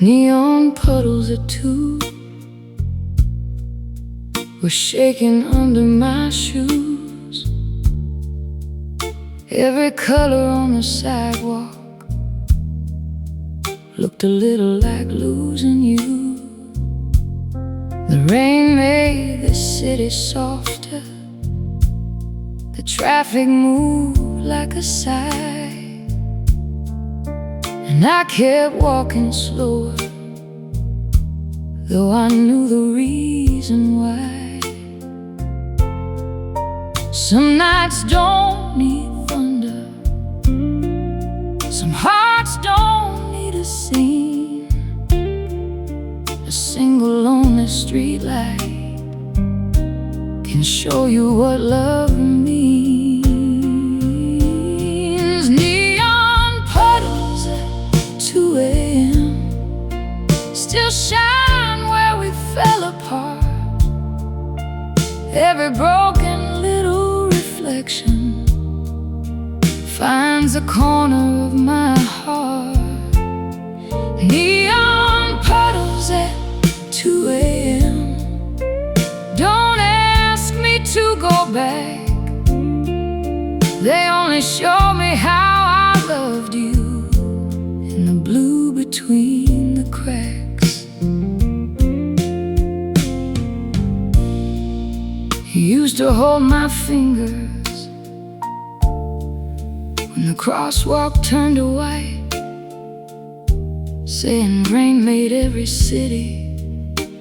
Neon puddles of two were shaking under my shoes. Every color on the sidewalk looked a little like losing you. The rain made the city softer, the traffic moved like a sigh, and I kept walking slower, though I knew the reason why. Some nights don't need thunder, some hearts don't need a scene. A single lonely street light can show you what love means. Neon puddles at 2 a.m. still shine where we fell apart. Every broken little reflection finds a corner of my heart. Neon puddles at 2 a.m. Don't ask me to go back, they only show me how I loved you in the blue between the cracks. You used to hold my fingers when the crosswalk turned to white, saying rain made every city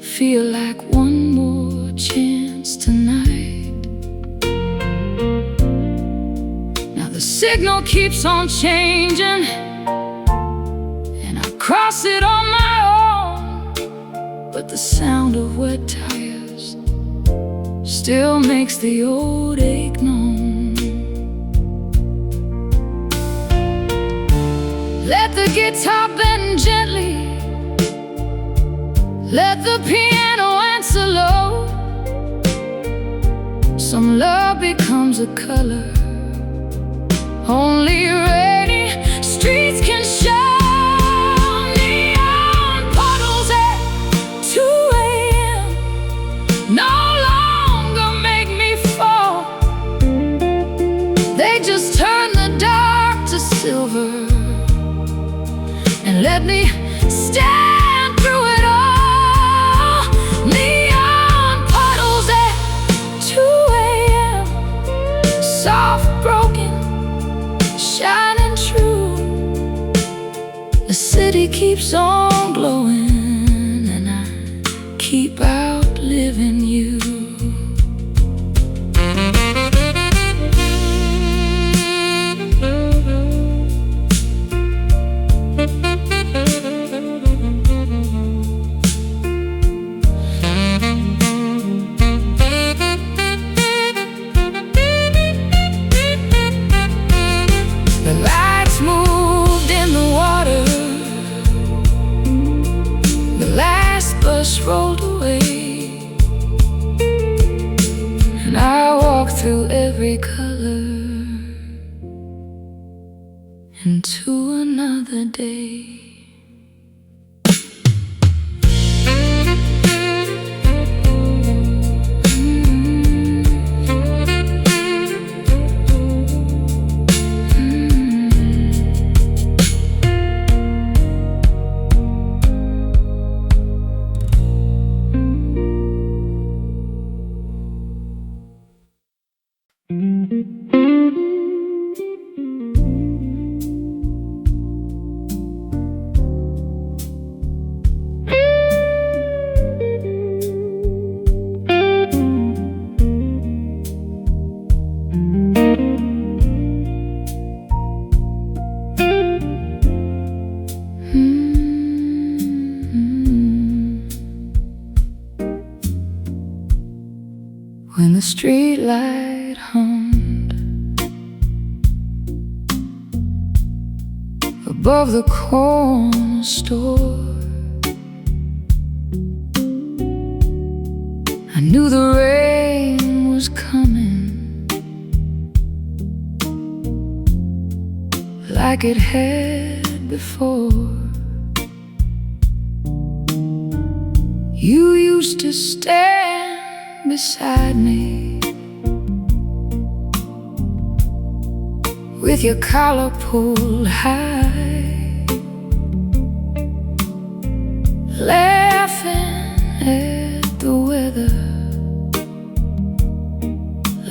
feel like one more chance tonight. Now the signal keeps on changing, and I cross it on my own, but the sound of wet tires still makes the old ache known. Let the guitar bend gently, let the piano answer low. Some love becomes a color only rainy streets can show. Neon puddles at 2 a.m. no longer make me fall, they just turn the dark to silver and let me stand through it all. Neon puddles at 2 a.m. soft, broken, shining true. The city keeps on glowing, and I keep outliving you. The lights moved in the water, the last bus rolled away, and I walked through every color into another day. When the street light hummed above the corner store, I knew the rain was coming, like it had before. You used to stand beside me with your collar pulled high, laughing at the weather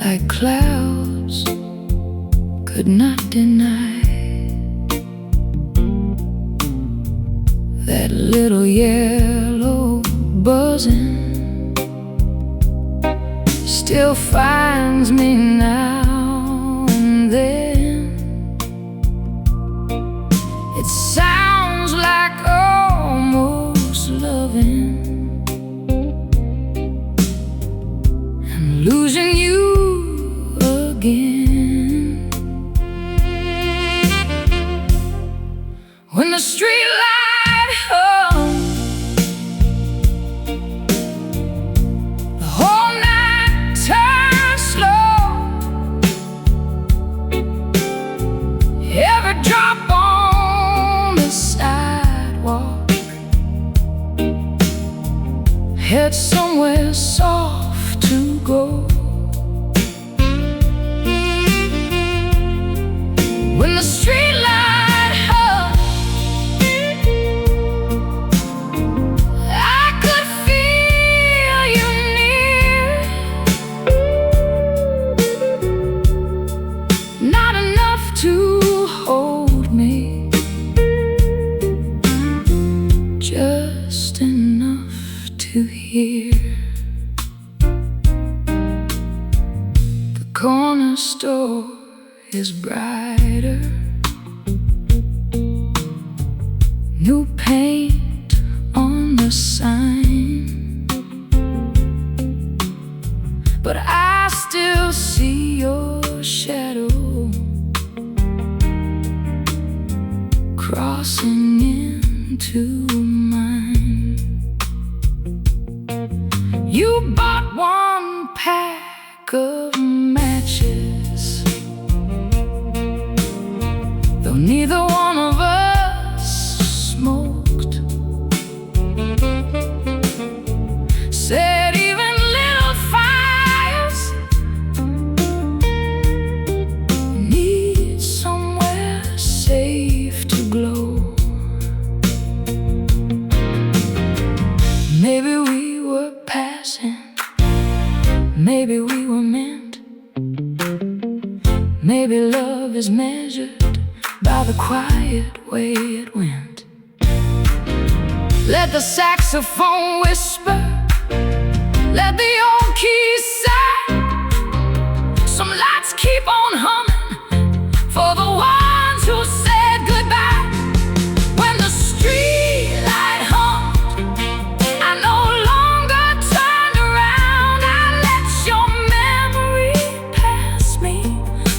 like clouds could not deny. That little yellow buzzing still finds me now and then. It sounds like almost loving. I'm losing you again. When the street light hums, the whole night turns slow. Every drop on the sidewalk head somewhere soft to go. When the street light hums, I could feel you near. Not enough to hold me, just enough to hear. The corner store is brighter, new paint on the sign, but I still see your shadow crossing into mine. You bought one pack of matches, though neither one of us smoked. Said even little fires need somewhere safe to glow. Maybe we were passing, maybe we were meant. Maybe love is measured by the quiet way it went. Let the saxophone whisper, let the old keys sigh. Some lights keep on humming for the ones who said goodbye. When the street light hummed, I no longer turned around. I let your memory pass me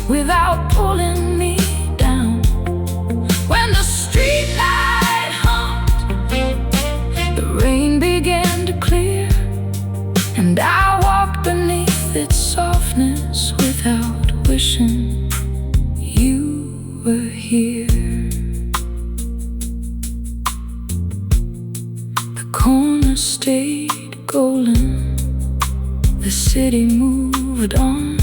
without pulling me down. When the street light hummed, the rain began to clear, and I walked beneath its softness without wishing you were here. The corner stayed golden, the city moved on,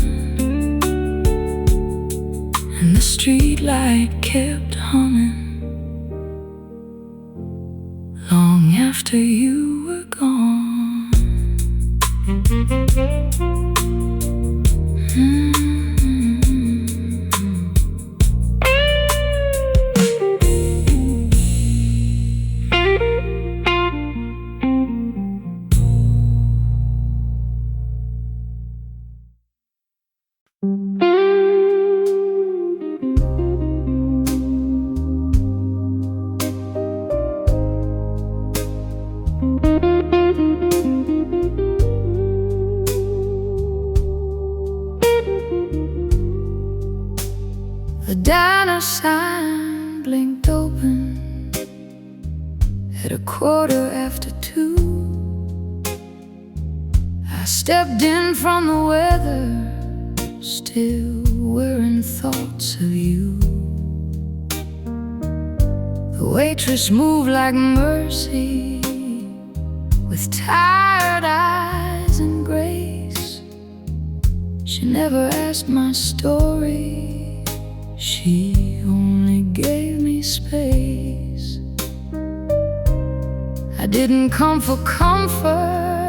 and the street light kept humming long after you were gone. The diner sign blinked open at 2:15. I stepped in from the weather, still wearing thoughts of you. The waitress moved like mercy with tired eyes and grace. She never asked my story, she only gave me space. I didn't come for comfort,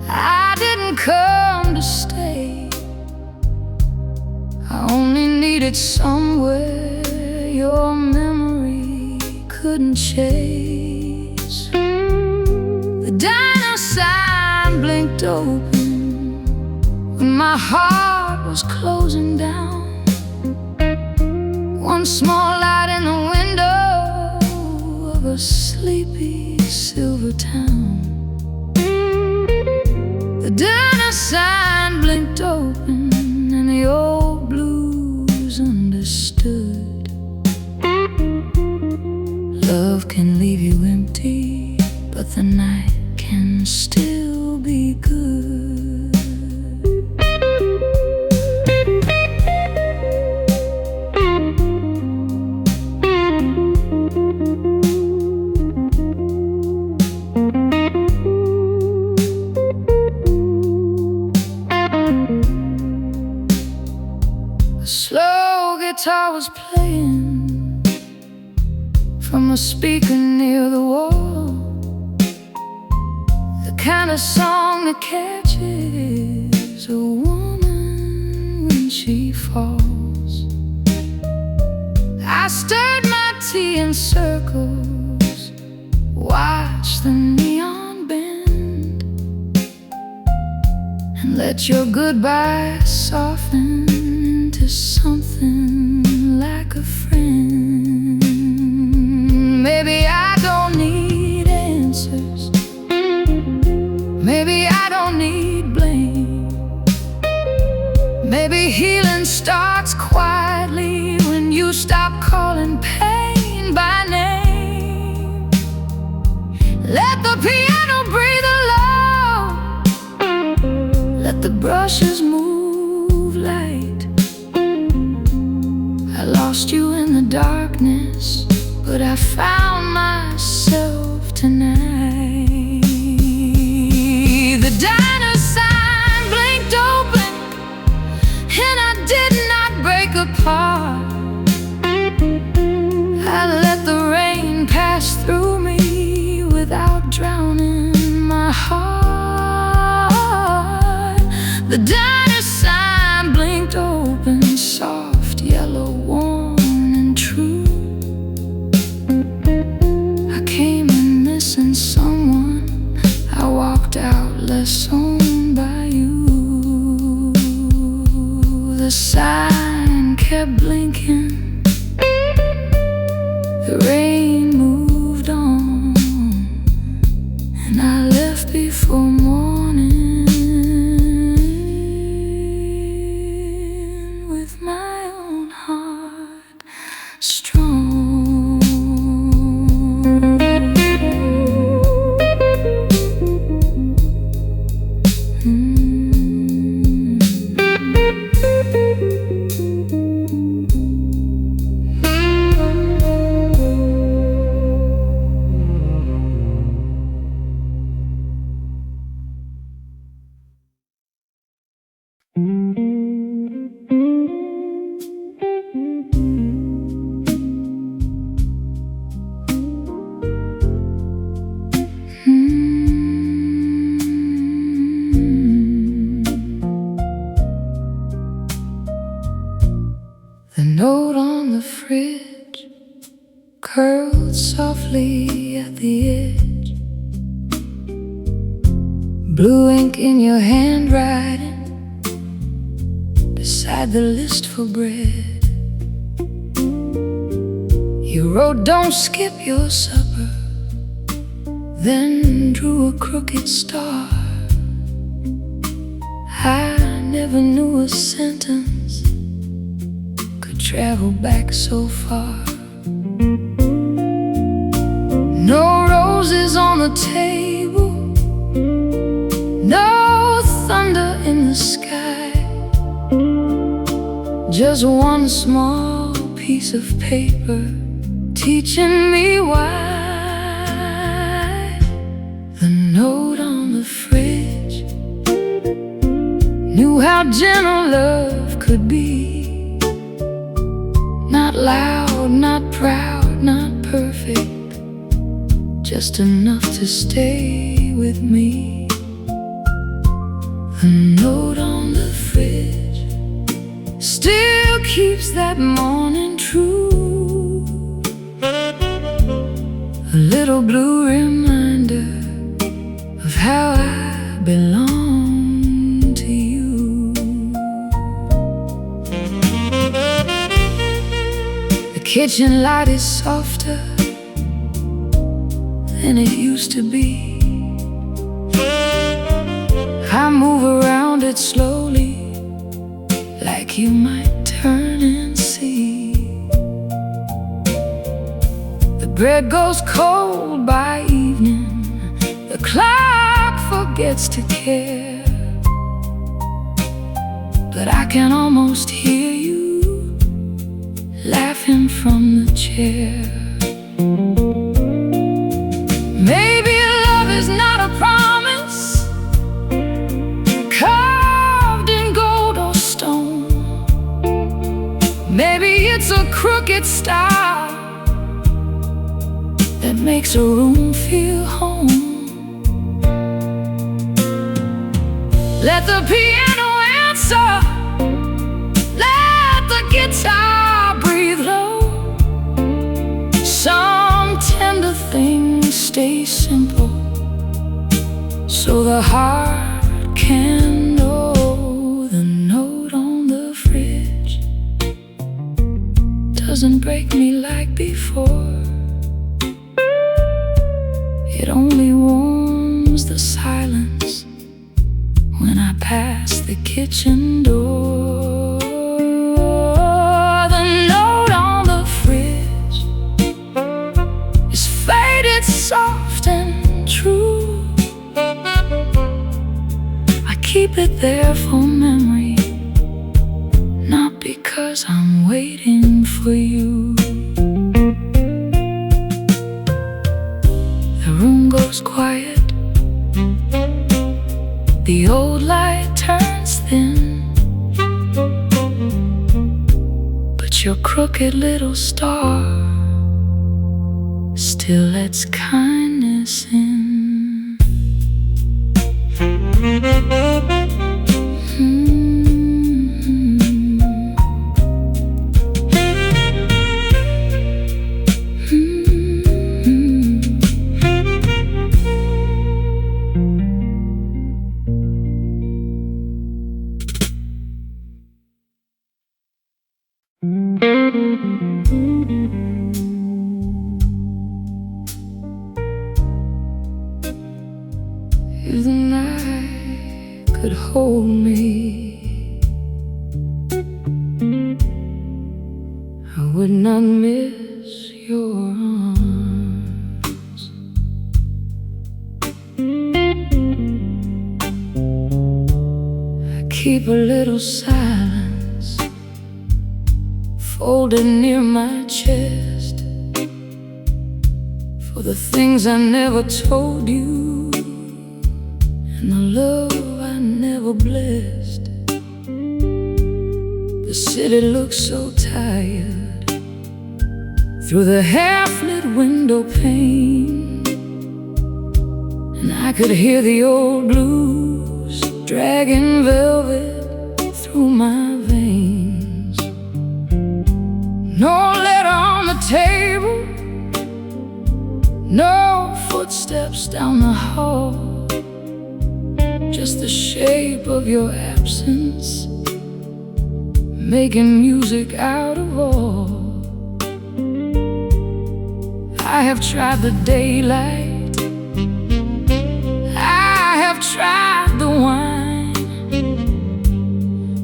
I didn't come to stay. I only needed somewhere your memory couldn't chase. The diner sign blinked open when my heart was closing down. One small light in the window of a sleepy silver town. The diner sign blinked open and the old blues understood. Love can leave you empty, but the night can still be good. The slow guitar was playing from a speaker near the wall, the kind of song that catches a woman when she falls. I stirred my tea in circles, watched the neon bend, and let your goodbye soften into something like a friend. Maybe I don't need answers, maybe I don't need blame. Maybe healing starts quietly when you stop calling pain by name. Let the piano breathe alone, let the brushes move light. I lost you in the darkness, but I found myself tonight. The diner sign blinked open and I did not break apart. I let the rain pass through me without drowning my heart. The diner sign blinked open, soft, yellow, warm and true. Missing someone, I walked out less owned by you. The sign kept blinking, the rain moved on, and I left before morning with my own heart strong. The note on the fridge curled softly at the edge. Blue ink in your handwriting beside the list for bread. You wrote, "Don't skip your supper," then drew a crooked star. I never knew a sentence could travel back so far. No roses on the table, no thunder in the sky, just one small piece of paper teaching me why. knew how gentle love could be. Not loud, not proud, not perfect, just enough to stay with me. The note on the fridge still keeps that morning true, a little blue reminder of how I belong to you. The kitchen light is softer than it used to be. I move around it slowly, like you might turn and see. The bread goes cold by evening, the clock forgets to care, but I can almost hear you laughing from the chair. Maybe love is not a promise carved in gold or stone. Maybe it's a crooked star that makes a room feel home. Let the piano answer, let the guitar breathe low. Some tender things stay simple, so the heart can know. The note on the fridge doesn't break me like before. It only warms the silence when I pass the kitchen door. The note on the fridge is faded, soft and true. I keep it there for memory, not because I'm waiting for you. The room goes quiet, the old light turns thin, but your crooked little star still lets kindness in. If the night could hold me, I would not miss your arms. I keep a little silence folded near my chest, for the things I never told you and the love I never blessed. The city looks so tired through the half-lit window pane, and I could hear the old blues dragging velvet through my veins. No letter on the table, no footsteps down the hall, just the shape of your absence, making music out of all. I have tried the daylight, I have tried the wine,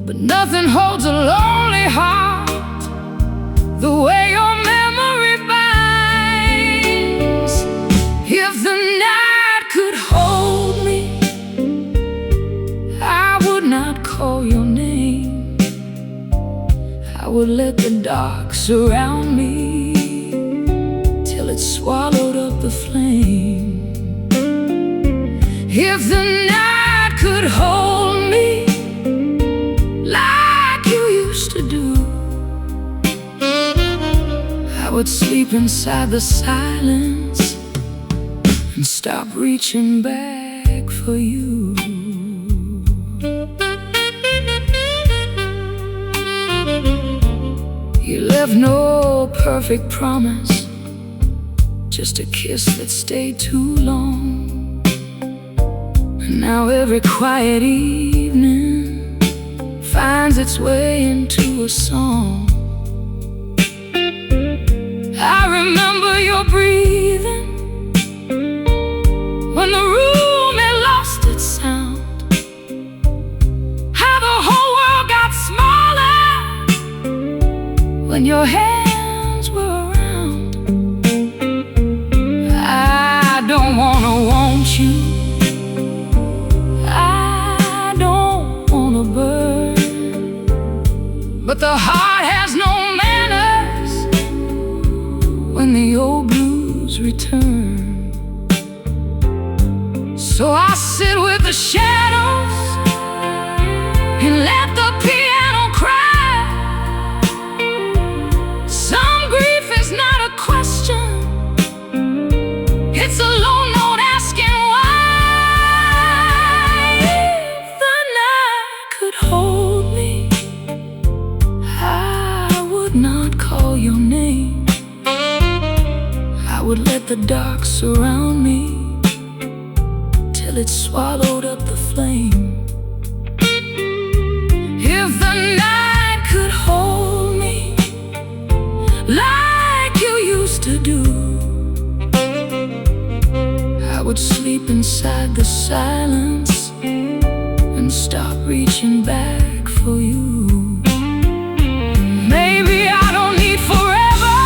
but nothing holds a lonely heart the way your memory binds. If the night could hold me, I would not call your name. I would let the dark surround me till it swallowed up the flame. If the night could hold me, used to do. I would sleep inside the silence and stop reaching back for you. You left no perfect promise, just a kiss that stayed too long. And now every quiet evening finds its way into a song. I remember your breathing when the room had lost its sound, how the whole world got smaller when your hands were around. I don't wanna want you, I don't wanna burn, but the heart has no manners when the old blues return. So I sit with the shadows and let the piano cry. Some grief is not a question, it's a low note asking why. If the night could hold me, I would not call your name. I would let the dark surround me till it swallowed up the flame. If the night could hold me like you used to do, I would sleep inside the silence and stop reaching back for you. Maybe I don't need forever,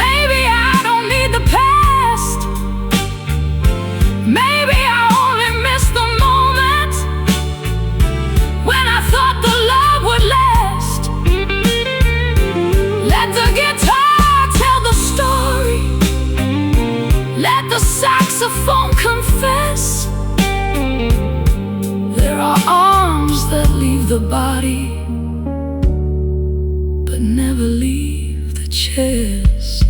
maybe I don't need the past, maybe I only miss the moment when I thought the love would last. Let the guitar tell the story, let the saxophone confess. There are arms that leave the body but never leave the chest.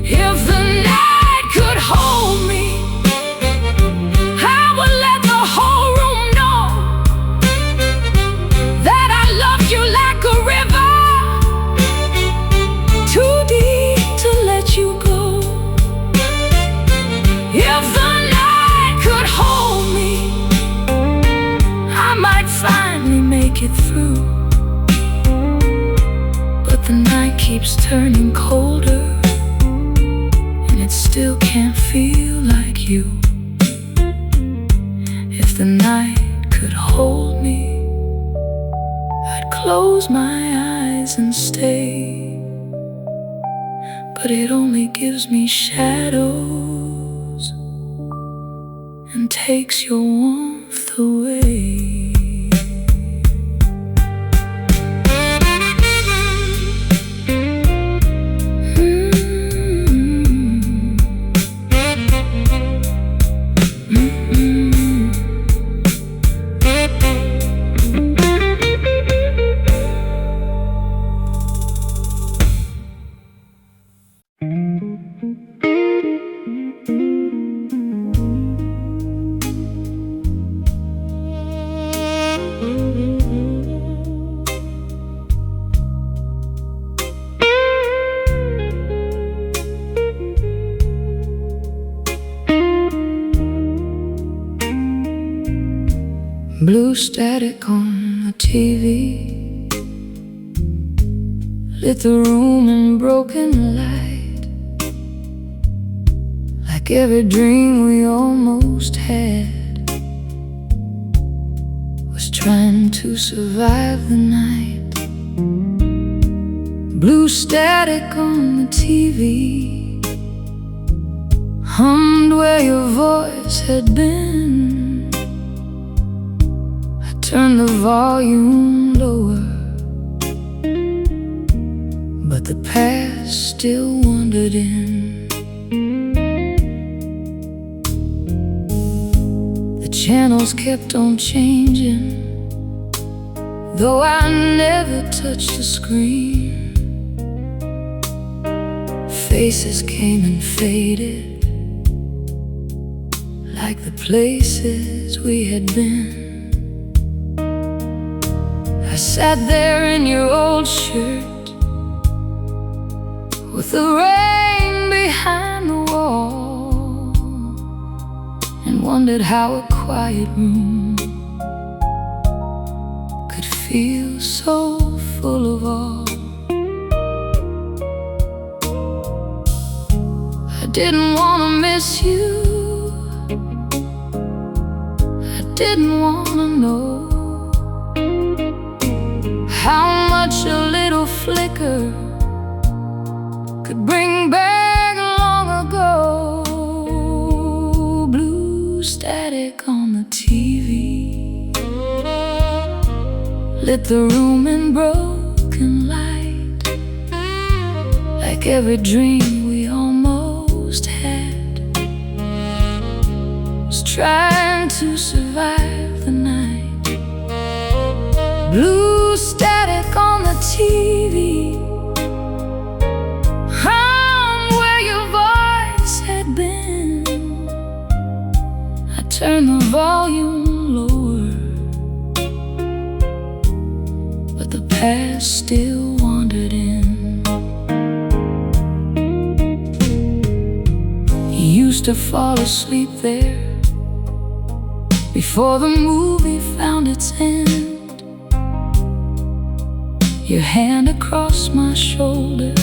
If the night could hold me, I would let the whole room know that I loved you like a river, too deep to let you go. If the night could hold me, I might finally make it through, but the night keeps turning colder and it still can't feel like you. If the night could hold me, I'd close my eyes and stay, but it only gives me shadows and takes your warmth away. Blue static on the TV lit the room in broken light, like every dream we almost had was trying to survive the night. Blue static on the TV hummed where your voice had been. Turn the volume lower, but the past still wandered in. The channels kept on changing, though I never touched the screen. Faces came and faded, like the places we had been. I sat there in your old shirt, with the rain behind the wall, and wondered how a quiet room could feel so full of awe. I didn't want to miss you, I didn't want to know how much a little flicker could bring back long ago. Blue static on the TV lit the room in broken light, like every dream we almost had was trying to survive the night. Blue static on the TV, where your voice had been. I turned the volume lower, but the past still wandered in. You used to fall asleep there before the movie found its end. Your hand across my shoulder,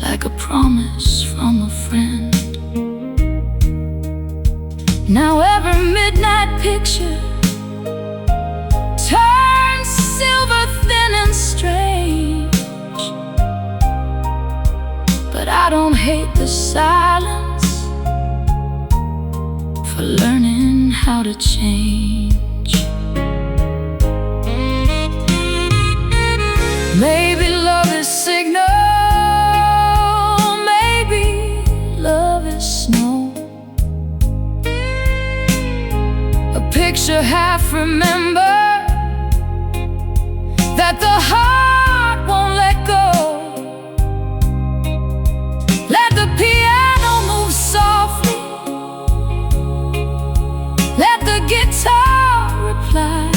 like a promise from a friend. Now every midnight picture turns silver thin and strange, but I don't hate the silence for learning how to change. Maybe love is signal, maybe love is snow, a picture half remember that the heart won't let go. Let the piano move softly, let the guitar reply.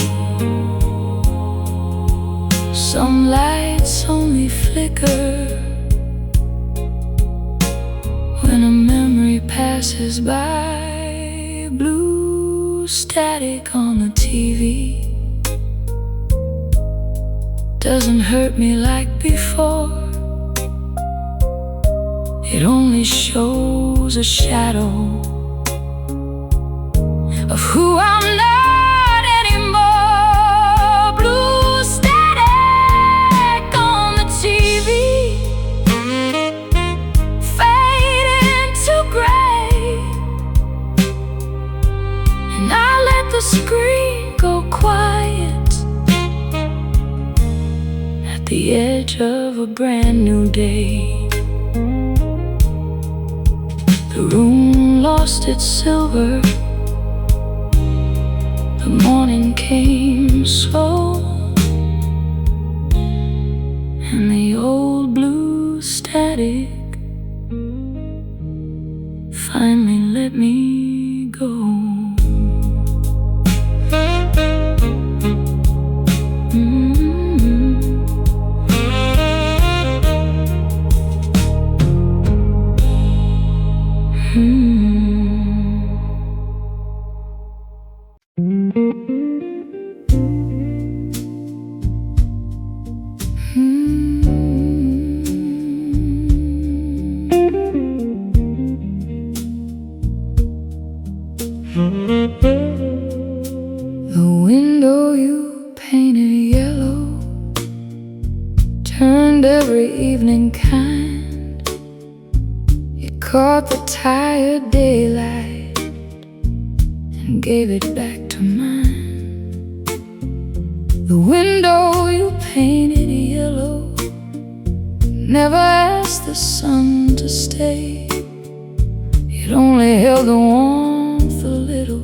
Some lights only flicker when a memory passes by. Blue static on the TV doesn't hurt me like before. It only shows a shadow of who I'm not anymore. Blue static on the TV, fading to gray, and I let the screen go quiet at the edge of a brand new day. The room lost its silver, the morning came slow, and the old blue static finally let me go. The window you painted yellow turned every evening kind. You caught the tired daylight and gave it back to mine. The window you painted yellow never asked the sun to stay. It only held the warmth a little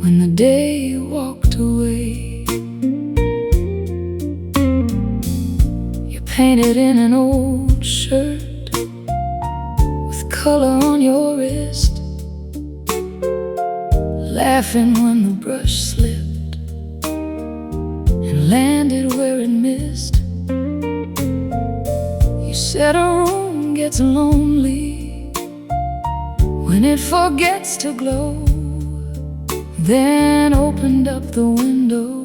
when the day walked away. You painted in an old shirt with color on your wrist, laughing when the brush slipped and landed where it missed. You said a room gets lonely when it forgets to glow, then opened up the window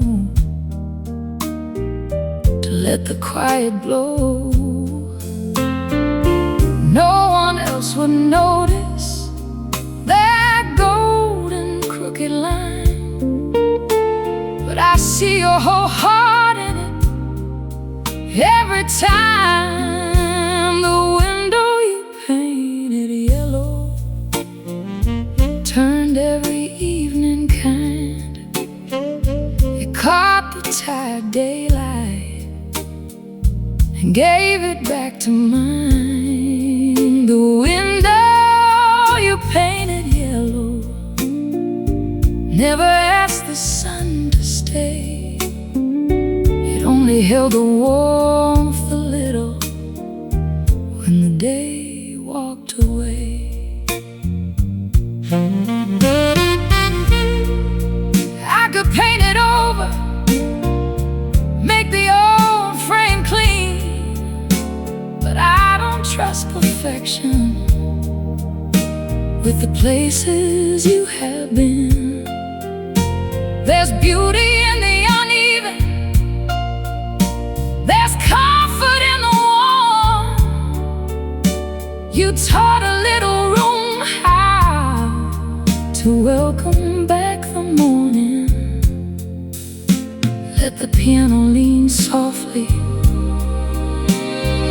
to let the quiet blow. No one else would notice that golden crooked line, but I see your whole heart in it every time. The window you painted yellow turned every evening kind. It caught the tired daylight and gave it back to mine. The window you painted yellow never asked the sun to stay. It only held the warmth a little when the day walked away. I could paint it over, make the old frame clean, but I don't trust perfection with the places you have been. There's beauty in the uneven, there's comfort in the warm. You taught a little room how to welcome back the morning. Let the piano lean softly,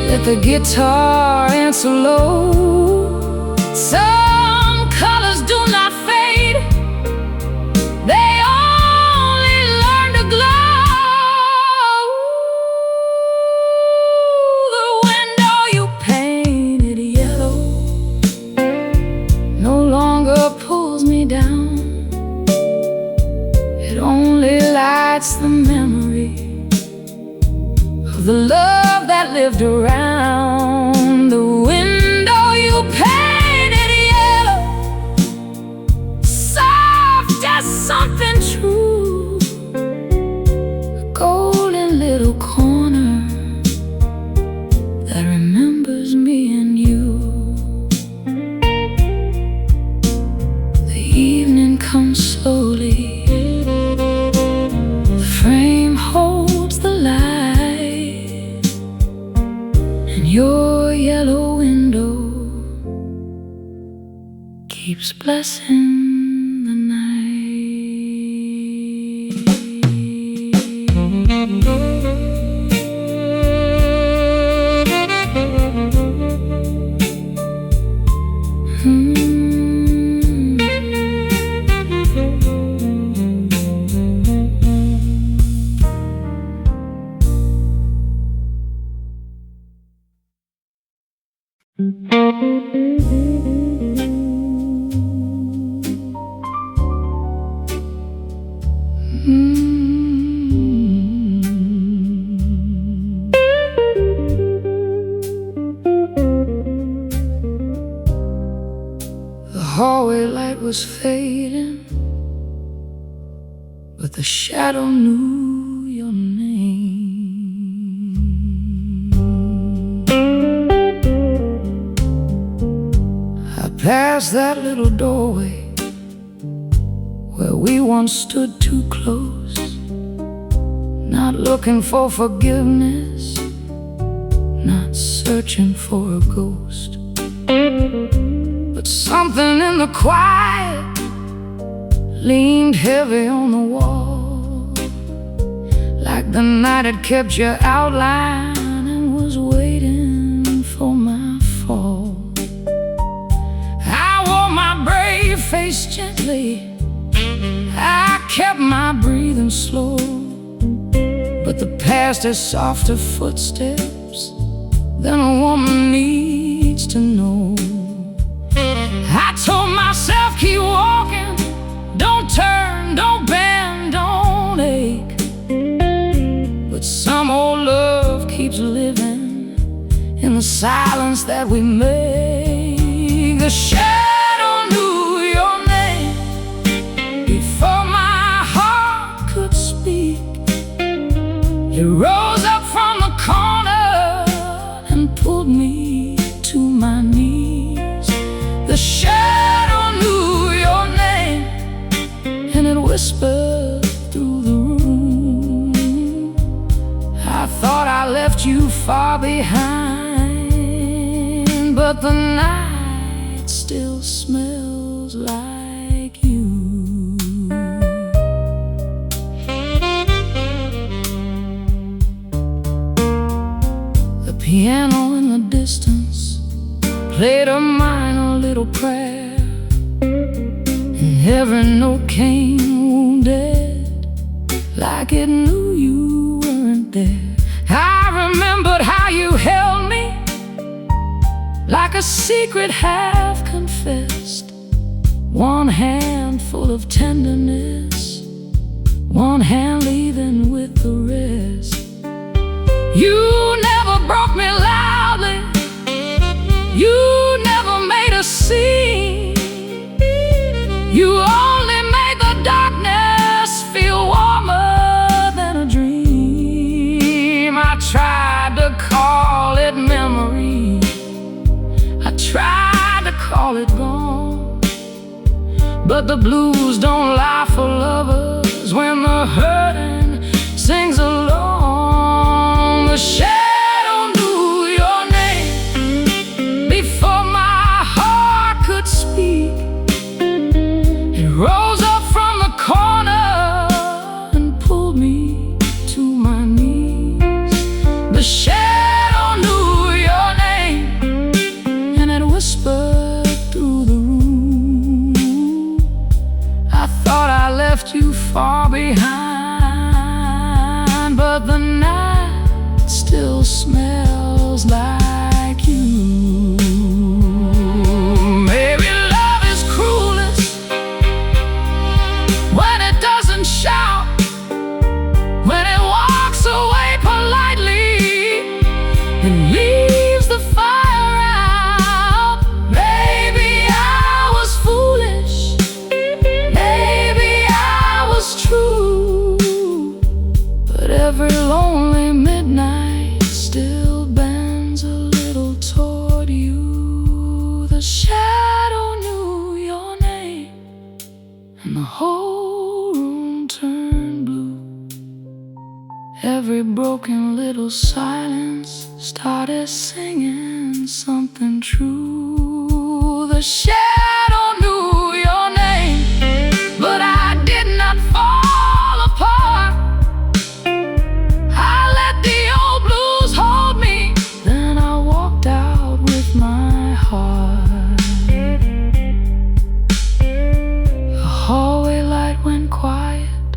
let the guitar answer low. Some colors do not fade, they only learn to glow. The window you painted yellow no longer pulls me down. It only lights the memory of the love that lived around. The window you painted yellow, soft as something true, a golden little corner that remembers me and you. The evening comes slowly, the frame holds the light, and your yellow window keeps blessing the night. The hallway light was fading, but the shadow knew your name. I passed that little doorway where we once stood too close, not looking for forgiveness, not searching for a ghost. But something in the quiet leaned heavy on the wall, like the night had kept your outline and was waiting for my fall. I wore my brave face gently, I kept my breathing slow, but the past has softer footsteps than a woman needs to know. I told myself, keep walking, don't turn, don't bend. silence that we make. The shadow knew your name before my heart could speak. It rose up from the corner and pulled me to my knees. The shadow knew your name, and it whispered through the room. I thought I left you far behind, but the night still smells like you. The piano in the distance played a minor little prayer, and every note came wounded, like it knew you weren't there. I remembered how you held me like a secret half confessed. One hand full of tenderness, one hand leaving with the rest. You never broke me loudly, you never made a scene. You only made the darkness feel warmer than a dream. I tried to call it memory, I tried to call it gone, but the blues don't lie for lovers when the hurting sings along. The shadow knew your name before my heart could speak. It rose up from the corner and pulled me to my knees. The shadow knew your name, and it whispered through the room. I thought I left you far behind, but the night still smells like you. Maybe love is cruelest when it doesn't shout, when it walks away politely and leaves the fire out. Maybe I was foolish, maybe I was true, but every lonely midnight still bends a little toward you. The shadow knew your name, and the whole room turned blue. Every broken little silence started singing something true. The shadow knew your name, but I did not fall apart. I let the old blues hold me, then I walked out with my heart. The hallway light went quiet,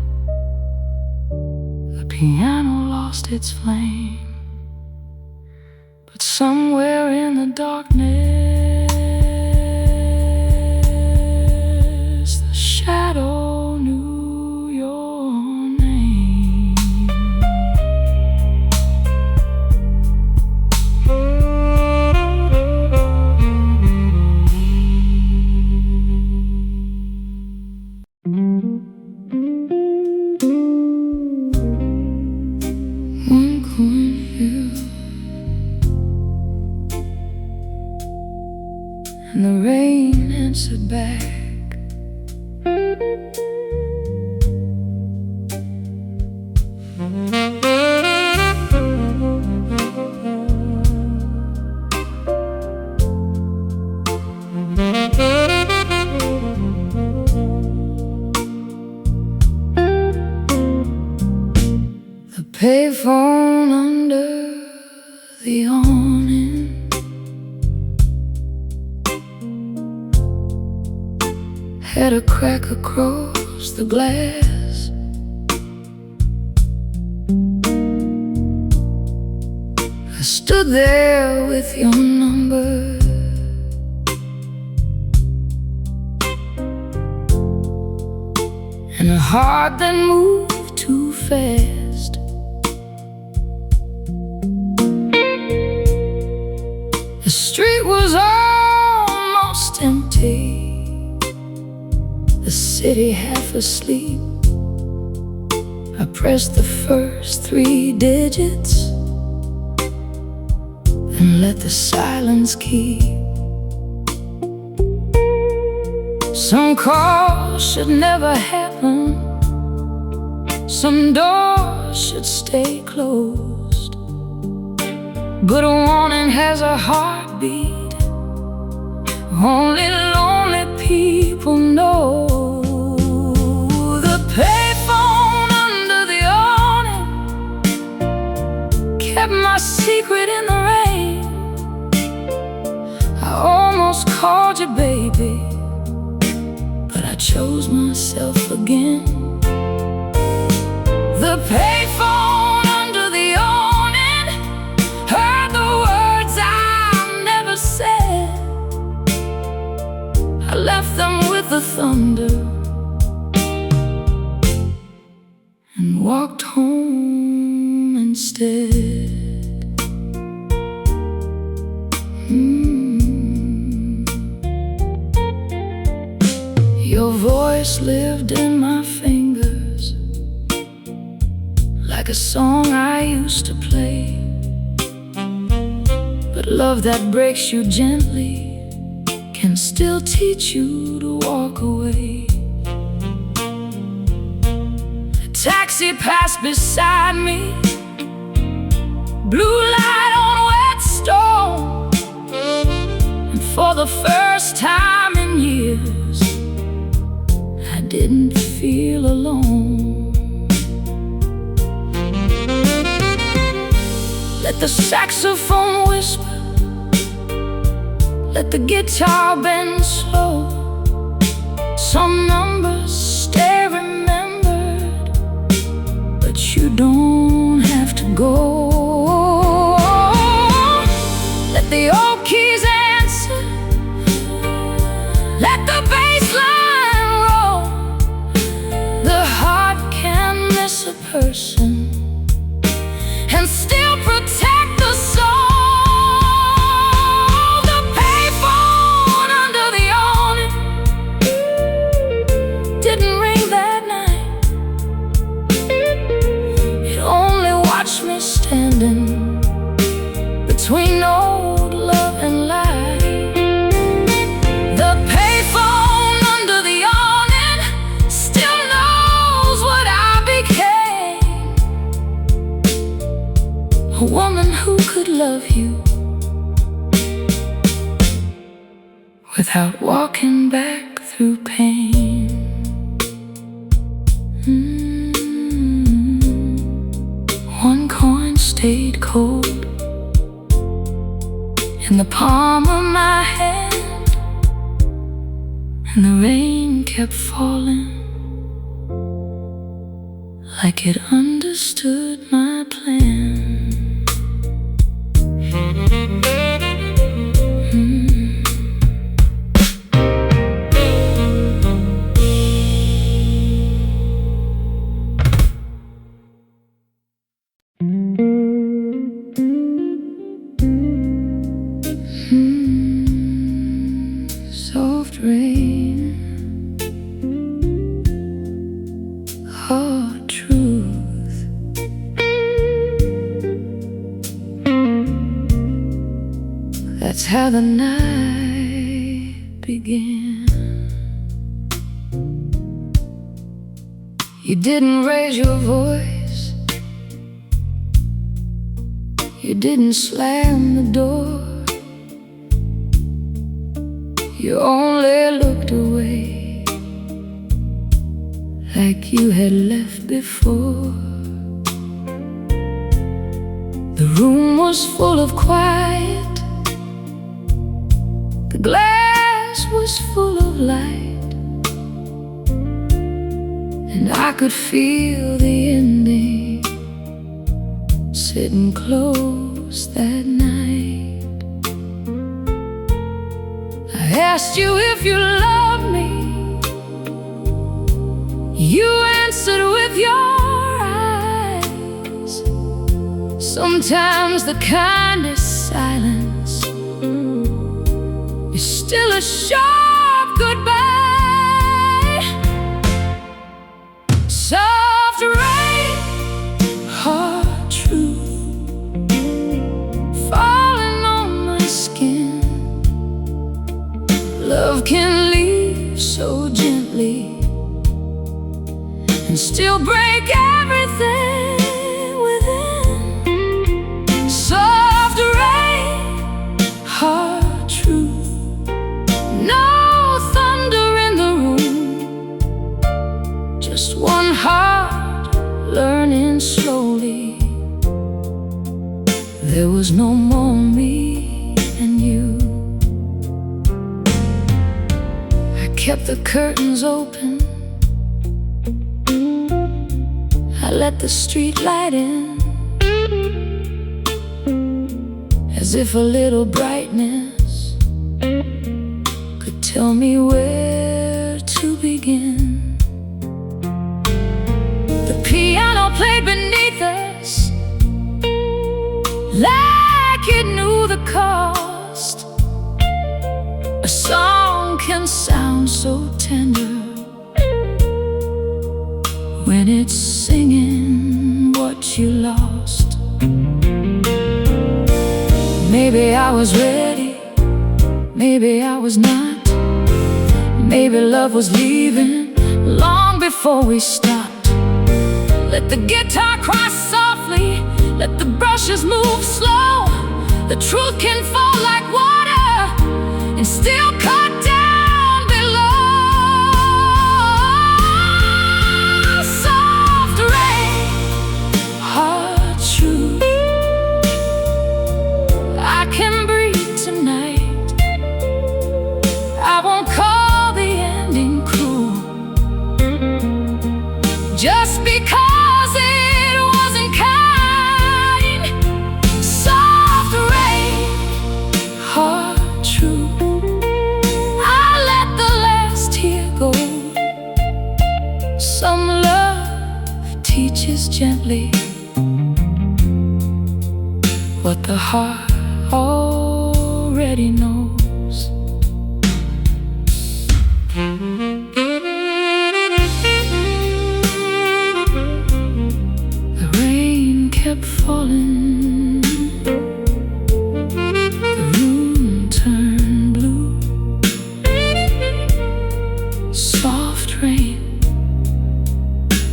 the piano lost its flame, but somewhere in the darkness, the shadow knew your name. One cornfield, and the rain answered back. The payphone under the awning, had a crack across the glass. I stood there with your number, and a heart that moved too fast. city half asleep, I pressed the first 3 digits and let the silence keep. Some calls should never happen, some doors should stay closed, but a warning has a heartbeat only lonely people know. The payphone under the awning kept my secret in the rain. I almost called you, baby, but I chose myself again. The payphone under the awning heard the words I never said. I left them with the thunder and walked home instead. Your voice lived in my fingers like a song I used to play. But love that breaks you gently can still teach you to walk away. A taxi passed beside me, blue light on wet stone, and for the first time in years I didn't feel alone. Let the saxophone whisper, let the guitar bend slow. Some numbers stay remembered, but you don't have to go. Let the old keys answer, let the bass line roll. The heart can miss a person and still protect the soul. Standing between old love and light. The payphone under the awning still knows what I became. A woman who could love you without walking back through pain. One coin stayed cold in the palm of my hand, and the rain kept falling like it understood my plan. Soft rain, hard truth. That's how the night began. You didn't raise your voice, you didn't slam the door. You only looked away like you had left before. The room was full of quiet, the glass was full of light, and I could feel the ending sitting close that night. I asked you if you loved me, you answered with your eyes. Sometimes the kindest silence is still a sharp goodbye. still break everything within. Soft rain, hard truth, no thunder in the room, just one heart learning slowly. There was no more me and you. I kept the curtains open, I let the street light in, as if a little brightness could tell me where to begin. The piano played beneath us like it knew the cost. A song can sound so tender when it's singing what you lost. Maybe I was ready, maybe I was not. Maybe love was leaving long before we stopped. Let the guitar cry softly, let the brushes move slow. The truth can fall like water and still cut down below. Soft rain, hard truth, I can breathe tonight. I won't call the ending cruel just because it wasn't kind. Soft rain, hard truth, I let the last tear go. Some love teaches gently what the heart already knows. The rain kept falling, the room turned blue. Soft rain,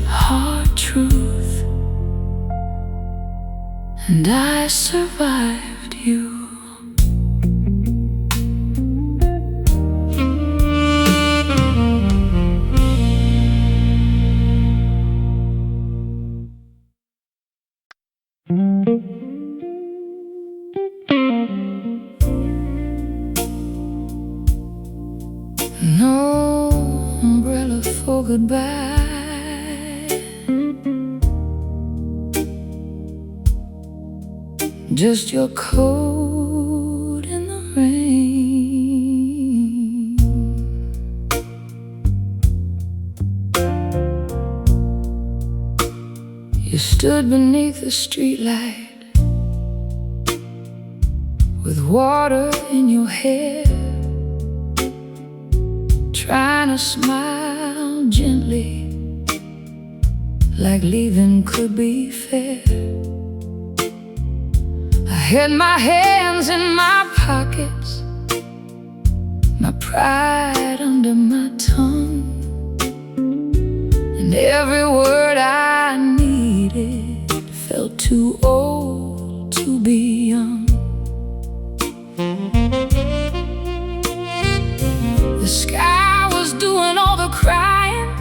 hard truth, and I survived you. No umbrella for goodbye, just your coat in the rain. You stood beneath the streetlight with water in your hair, trying to smile gently, like leaving could be fair. I hid my hands in my pockets, my pride under my tongue, and every word I needed felt too old to be young. The sky was doing all the crying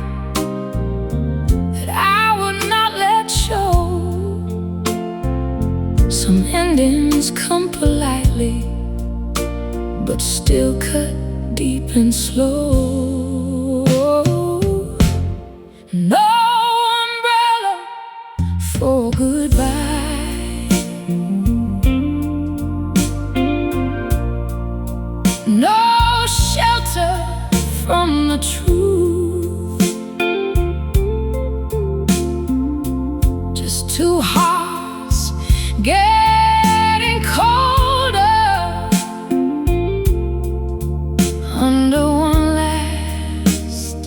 that I would not let show. Some endings come politely, but still cut deep and slow. No umbrella for goodbye, no shelter from the truth, just two hearts getting colder under one last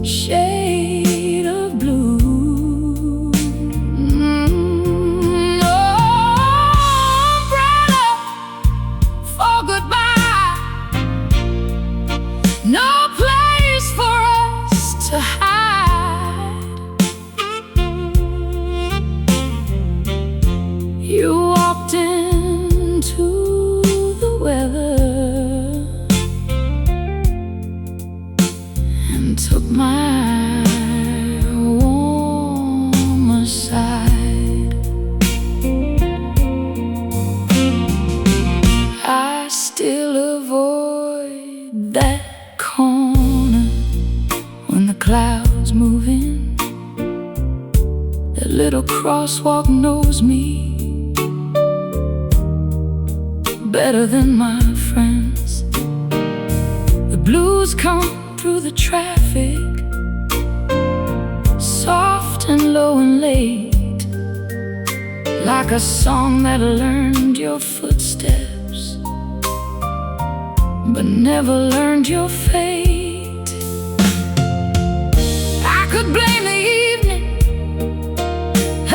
shade of blue. No umbrella for goodbye, no place for us to hide. That little crosswalk knows me better than my friends. The blues come through the traffic, soft and low and late, like a song that learned your footsteps but never learned your fate. I could blame the evening,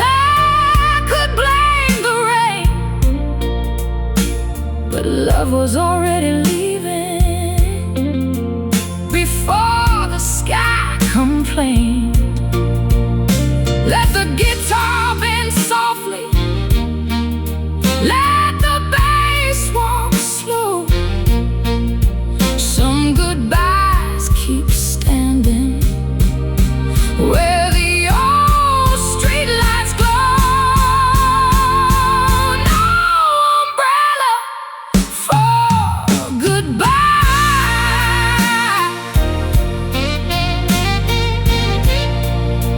I could blame the rain, but love was already leaving before the sky complained. Let the guitar bend softly, let the bass walk slow. Some goodbyes keep standing where the old street lights glow. No umbrella for goodbye,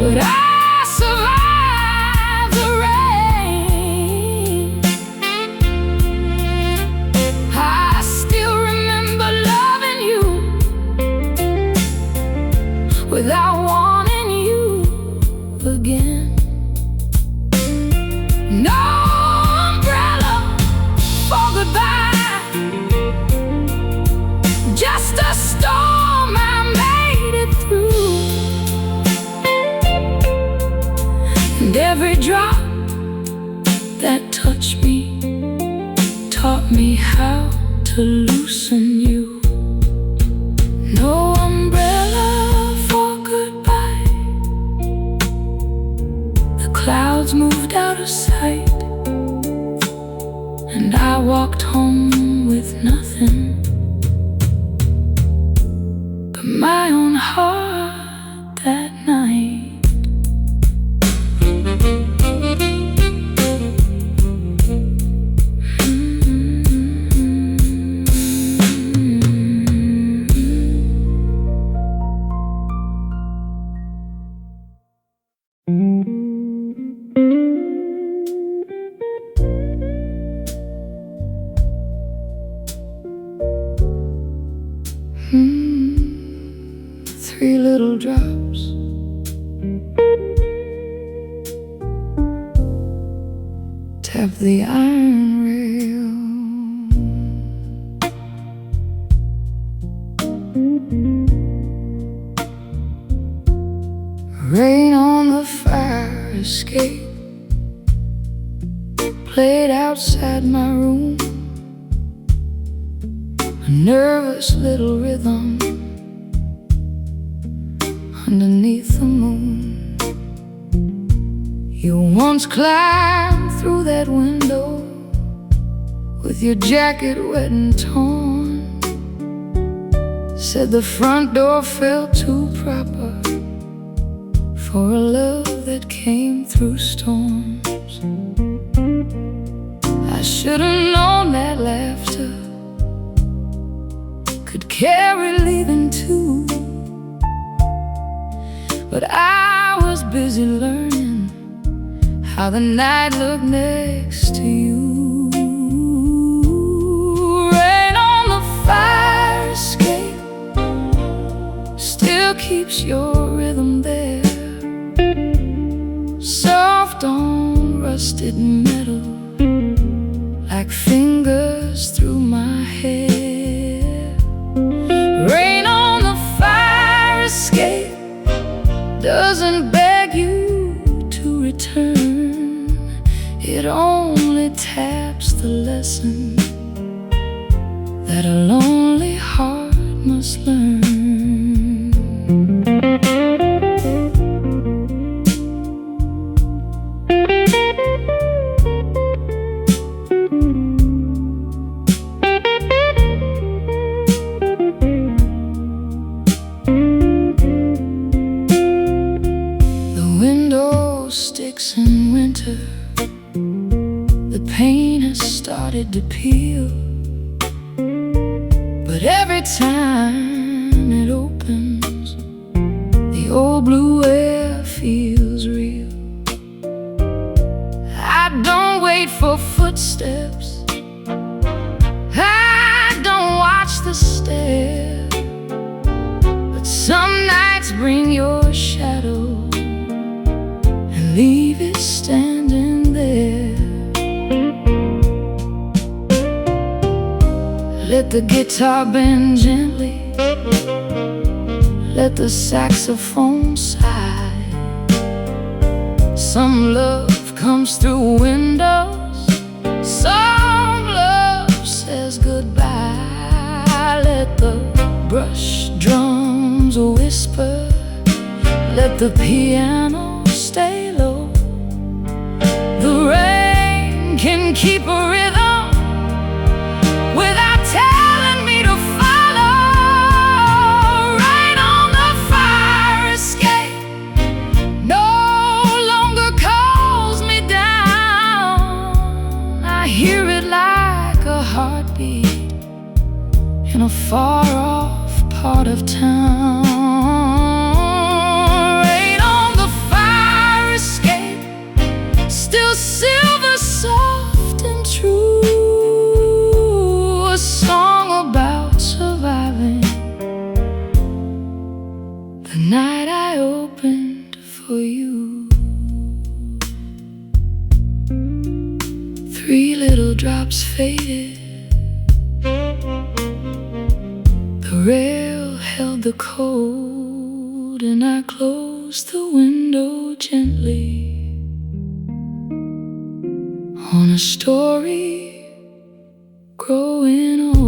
but I survived the rain. I still remember loving you without wanting you again. No umbrella for goodbye, just a storm I made it through. And every drop that touched me taught me how to loosen you. No umbrella for goodbye. The clouds moved out of sight, and I walked home with nothing but my own heart that night. Three little drops tap the iron rail. Rain on the fire escape played outside my room, a nervous little rhythm underneath the moon. You once climbed through that window with your jacket wet and torn, said the front door felt too proper for a love that came through storms. I should have known that laughter could carry leaving too, but I was busy learning how the night looked next to you. Rain on the fire escape still keeps your rhythm there, soft on rusted metal, like fingers through my hair. Rain on the fire escape doesn't beg you to return, it only taps the lesson that a lonely heart must learn. Sticks in winter, the paint has started to peel, but every time it opens, the old blue air feels real. wait for footsteps. I don't watch the stare. But some nights bring your shadow and leave it standing there. Let the guitar bend gently, let the saxophone sigh. Some love comes through windows, some love says goodbye. Let the brush drums whisper, let the piano stay low. The rain can keep a rhythm without telling me to follow. Rain on the fire escape no longer calls me down. I hear it like a heartbeat in a far-off part of town. Rain on the fire escape, still silver, soft and true. A song about surviving the night I opened for you. 3 little drops faded, the rail held the cold, and I closed the window gently on a story growing old.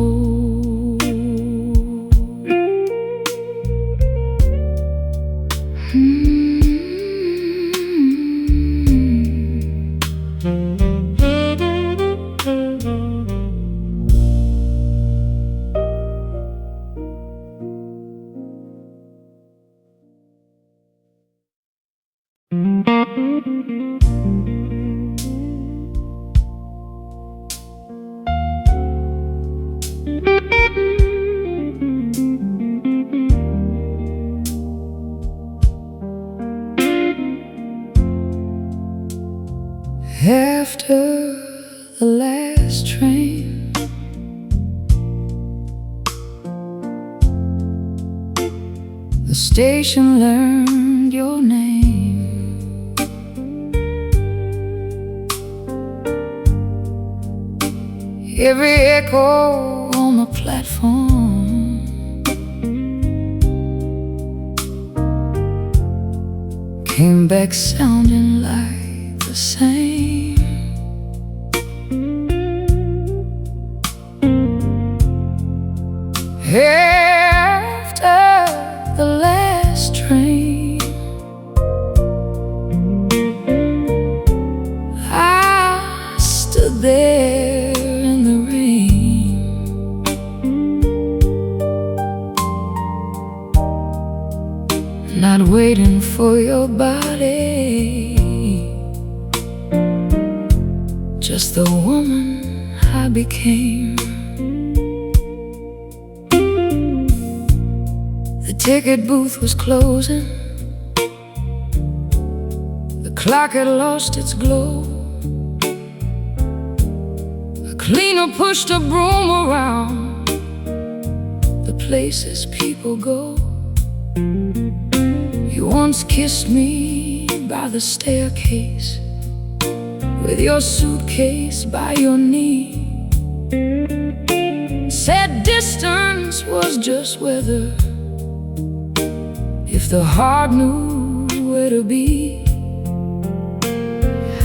After the last train, the station learned your name. Every echo on the platform came back sounding like the same. After the last train, I stood there in the rain, not waiting for your body, just the woman I became. The ticket booth was closing, the clock had lost its glow. A cleaner pushed a broom around the places people go. You once kissed me by the staircase, with your suitcase by your knee. Said distance was just weather, if the heart knew where to be.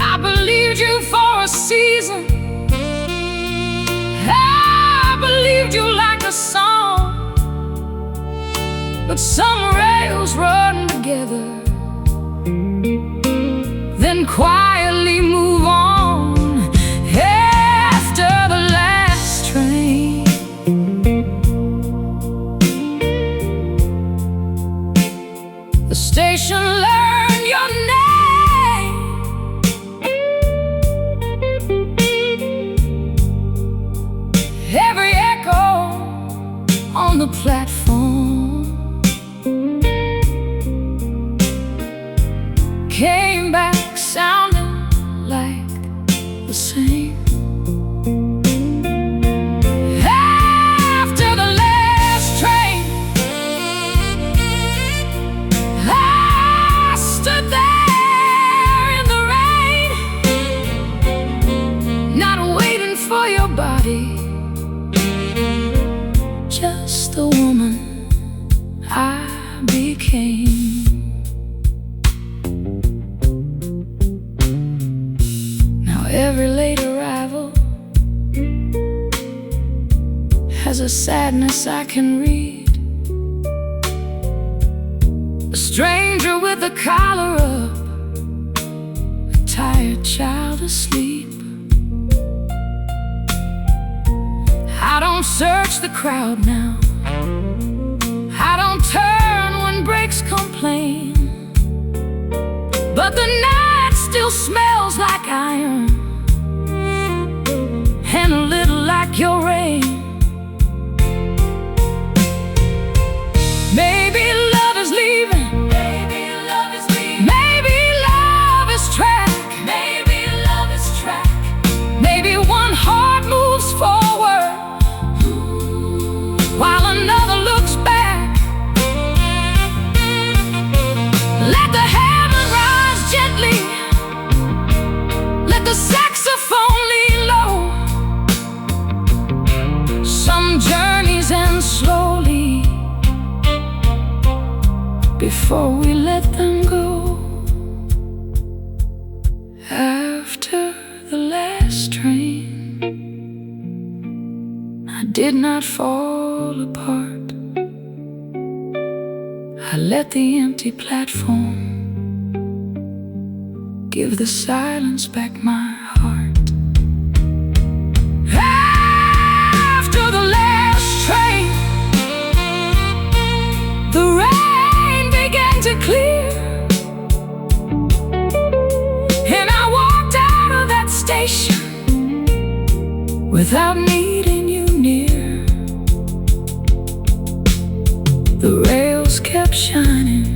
I believed you for a season, I believed you like a song, but some rails run together, then quietly move on. After the last train, the station learned your name. Every echo on the platform came back sounding every late arrival has a sadness I can read. A stranger with a collar up, a tired child asleep. I don't search the crowd now, I don't turn when breaks complain, but the night still smells like iron and a little like your rain. Maybe love is leaving, maybe love is leaving, maybe love is track, maybe love is track, maybe one heart moves forward while another looks back. Let the heaven rise gently, let the saxophone lean low. Some journeys end slowly before we let them go. After the last train, I did not fall apart. I let the empty platform give the silence back my heart. After the last train, the rain began to clear, and I walked out of that station without needing you near. The rails kept shining,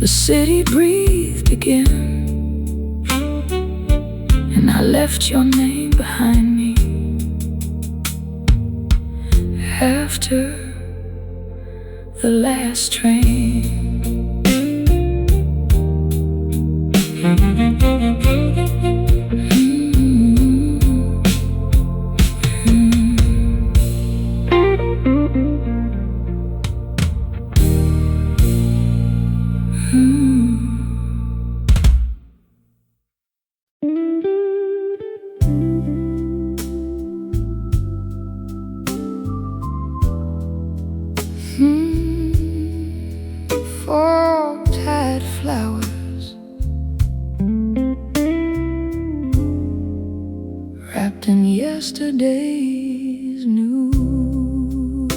the city breathed again, and I left your name behind me. After the last train. Fall-tide flowers wrapped in yesterday's news.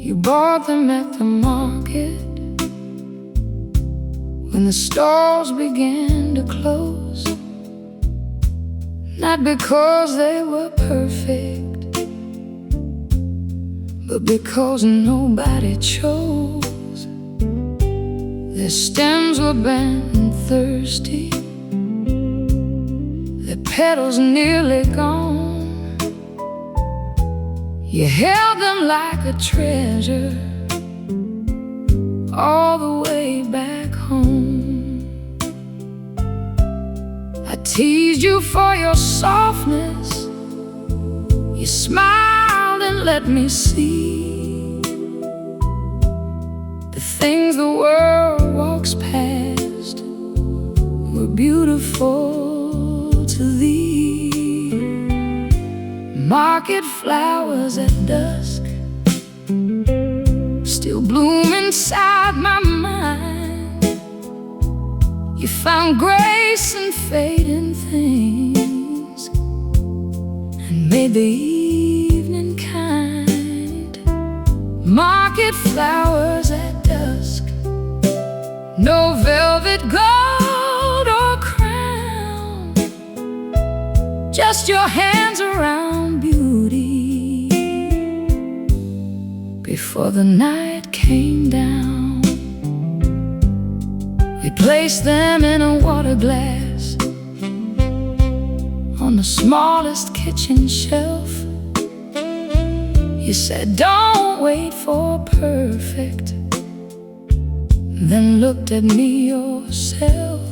You bought them at the market when the stores began to close, not because they were perfect, but because nobody chose. Their stems were bent and thirsty, their petals nearly gone. You held them like a treasure all the way back home. I teased you for your softness, you smiled and let me see the things the world walks past were beautiful to thee. Market flowers at dusk still bloom inside my mind. You found grace in fading things and made the evening kind. Market flowers at dusk, no velvet gold or crown, just your hands around beauty before the night came down. We placed them in a water glass on the smallest kitchen shelf. You said, don't wait for perfect, then looked at me yourself.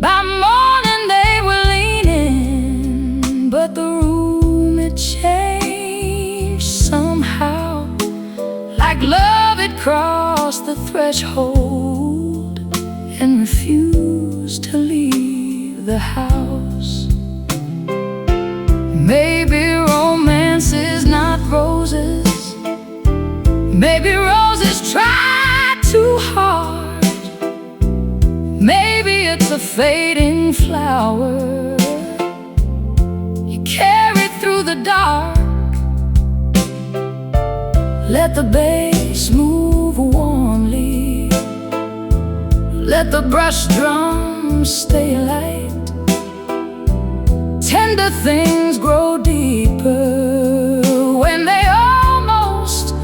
By morning they were leaning, but the room it changed somehow. like love had crossed the threshold and refused to leave the house. Maybe romance is not roses. Maybe roses try too hard. Maybe it's a fading flower you carry through the dark. Let the bass move warmly. Let the brush drums stay light. Tender things grow deeper when they almost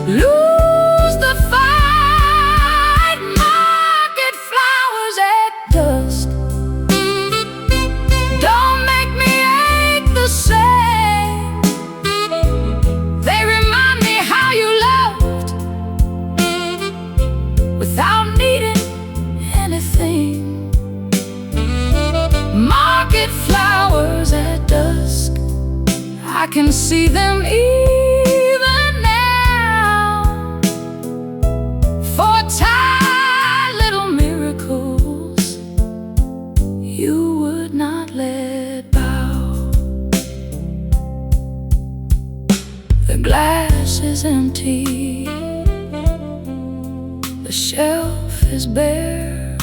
lose the fight. Market flowers at dusk don't make me ache the same. They remind me how you loved without needing anything. Market flowers at dusk, I can see them even now. For tired little miracles you would not let bow. The glass is empty, the shelf is bare,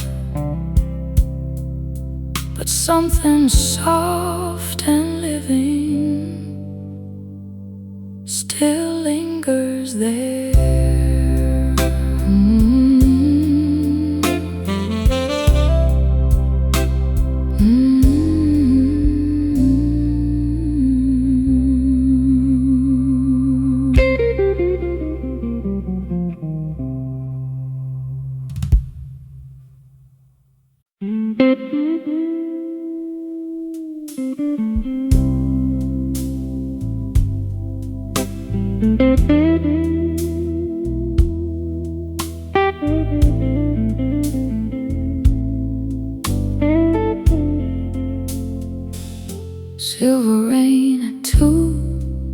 but something soft and living still lingers there. Silver rain at 2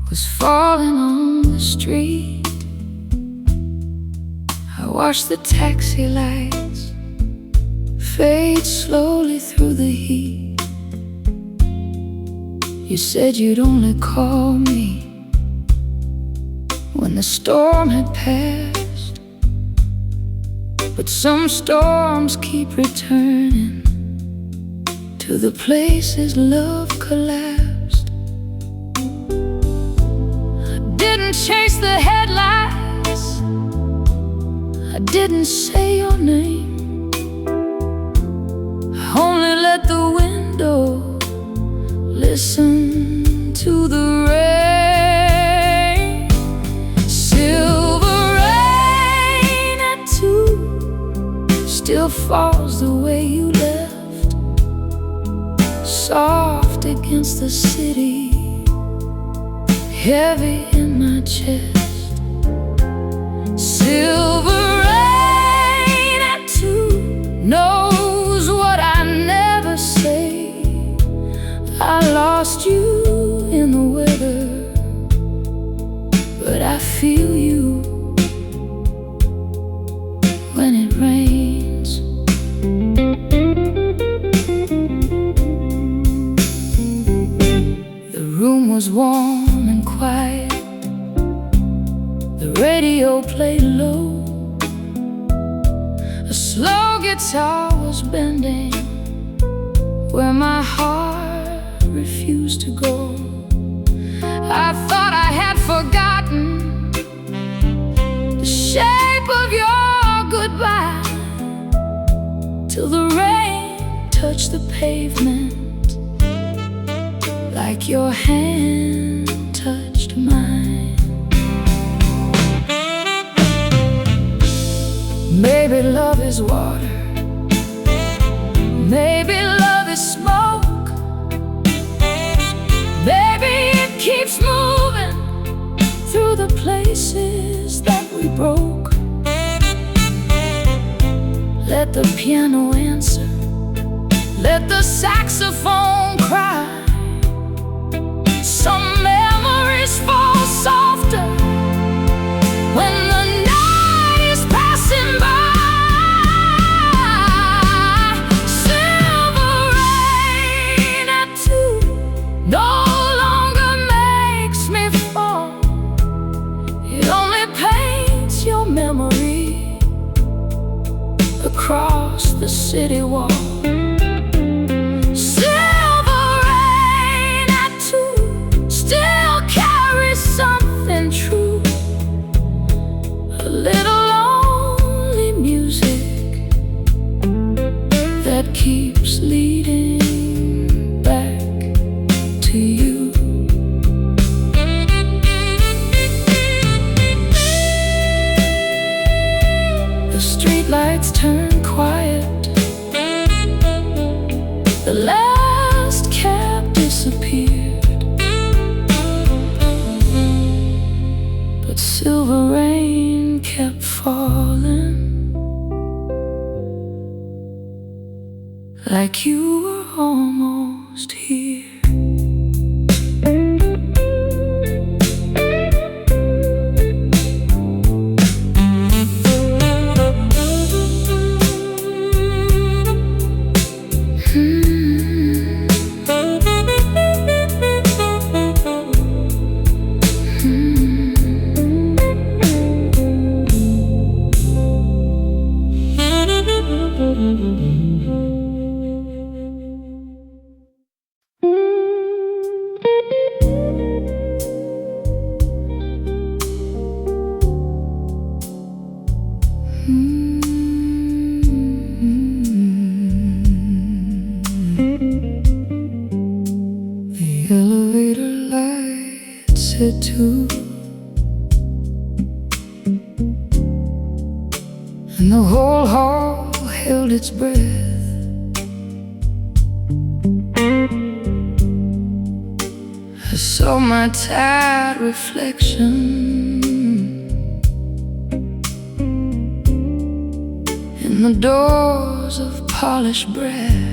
was falling on the street. I watched the taxi lights fade slowly through the heat. You said you'd only call me when the storm had passed, but some storms keep returning to the places love collapsed. I didn't chase the headlights, I didn't say your name. I only let the window listen to the rain. Silver rain at 2 still falls the way you left, soft against the city, heavy in my chest. Silver rain at 2 knows what I never say. I lost you in the weather, but I feel you when it rains. The room was warm and quiet, the radio played low, a slow guitar was bending where my heart refused to go. I thought I had forgotten the shape of your goodbye, till the rain touched the pavement like your hand touched mine. Maybe love is water, maybe love is smoke, maybe it keeps moving through the places that we broke. Let the piano answer, let the saxophone cry. Some memories fall softer city wall. Silver rain at two still carries something true. A little lonely music that keeps leading back to you. The streetlights turn quiet, the last cab disappeared, but silver rain kept falling, like you were almost here. The elevator lights hit two, and the whole hall held its breath. I saw my tired reflection in the doors of polished brass.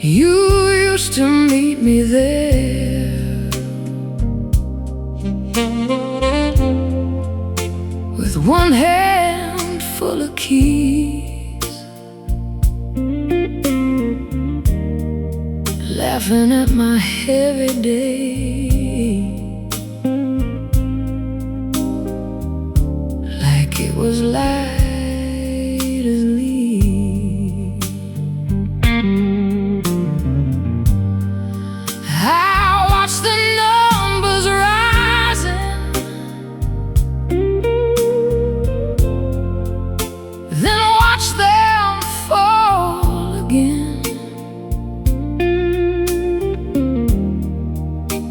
You used to meet me there with one hand full of keys, laughing at my heavy day, like it was light as leaves. I watched the numbers rising, then watched them fall again.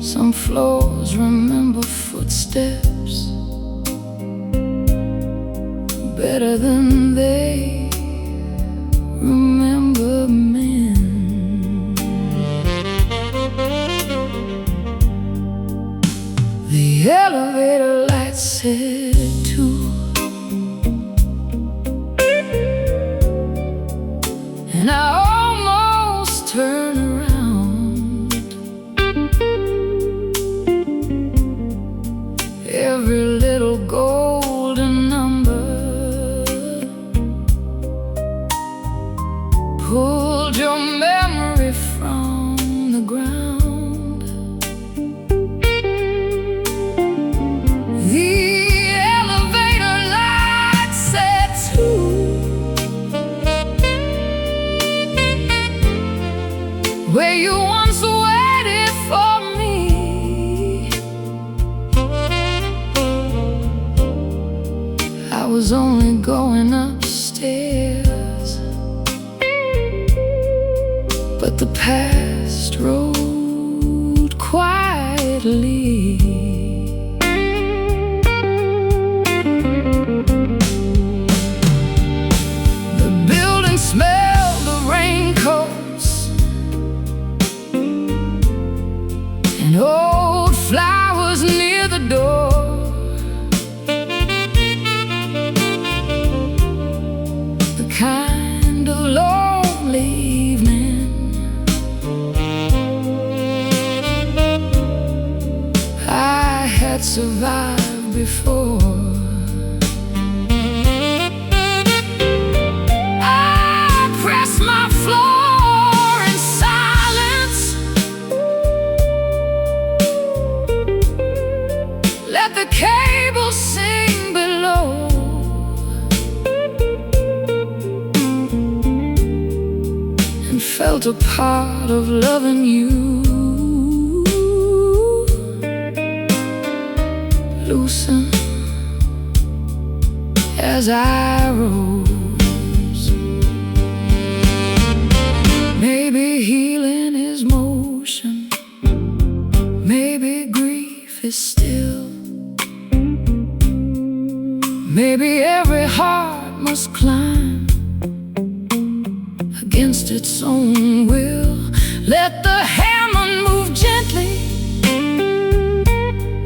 Some floors remember footsteps better than they remember men. The elevator lights said two, and I almost turned around. Every little golden number pulled your memory from the ground. The elevator light said two, where you once waited for me. I was only going upstairs, but the past rode quietly. The building smelled of raincoats and old flowers near the door. The kind of lonely evening I had survived before. I pressed my floor in silence, let the cable sing below. a part of loving you. Loosen as I rose. Maybe healing is motion, maybe grief is still. Maybe every heart must climb against its own will. Let the hammer move gently,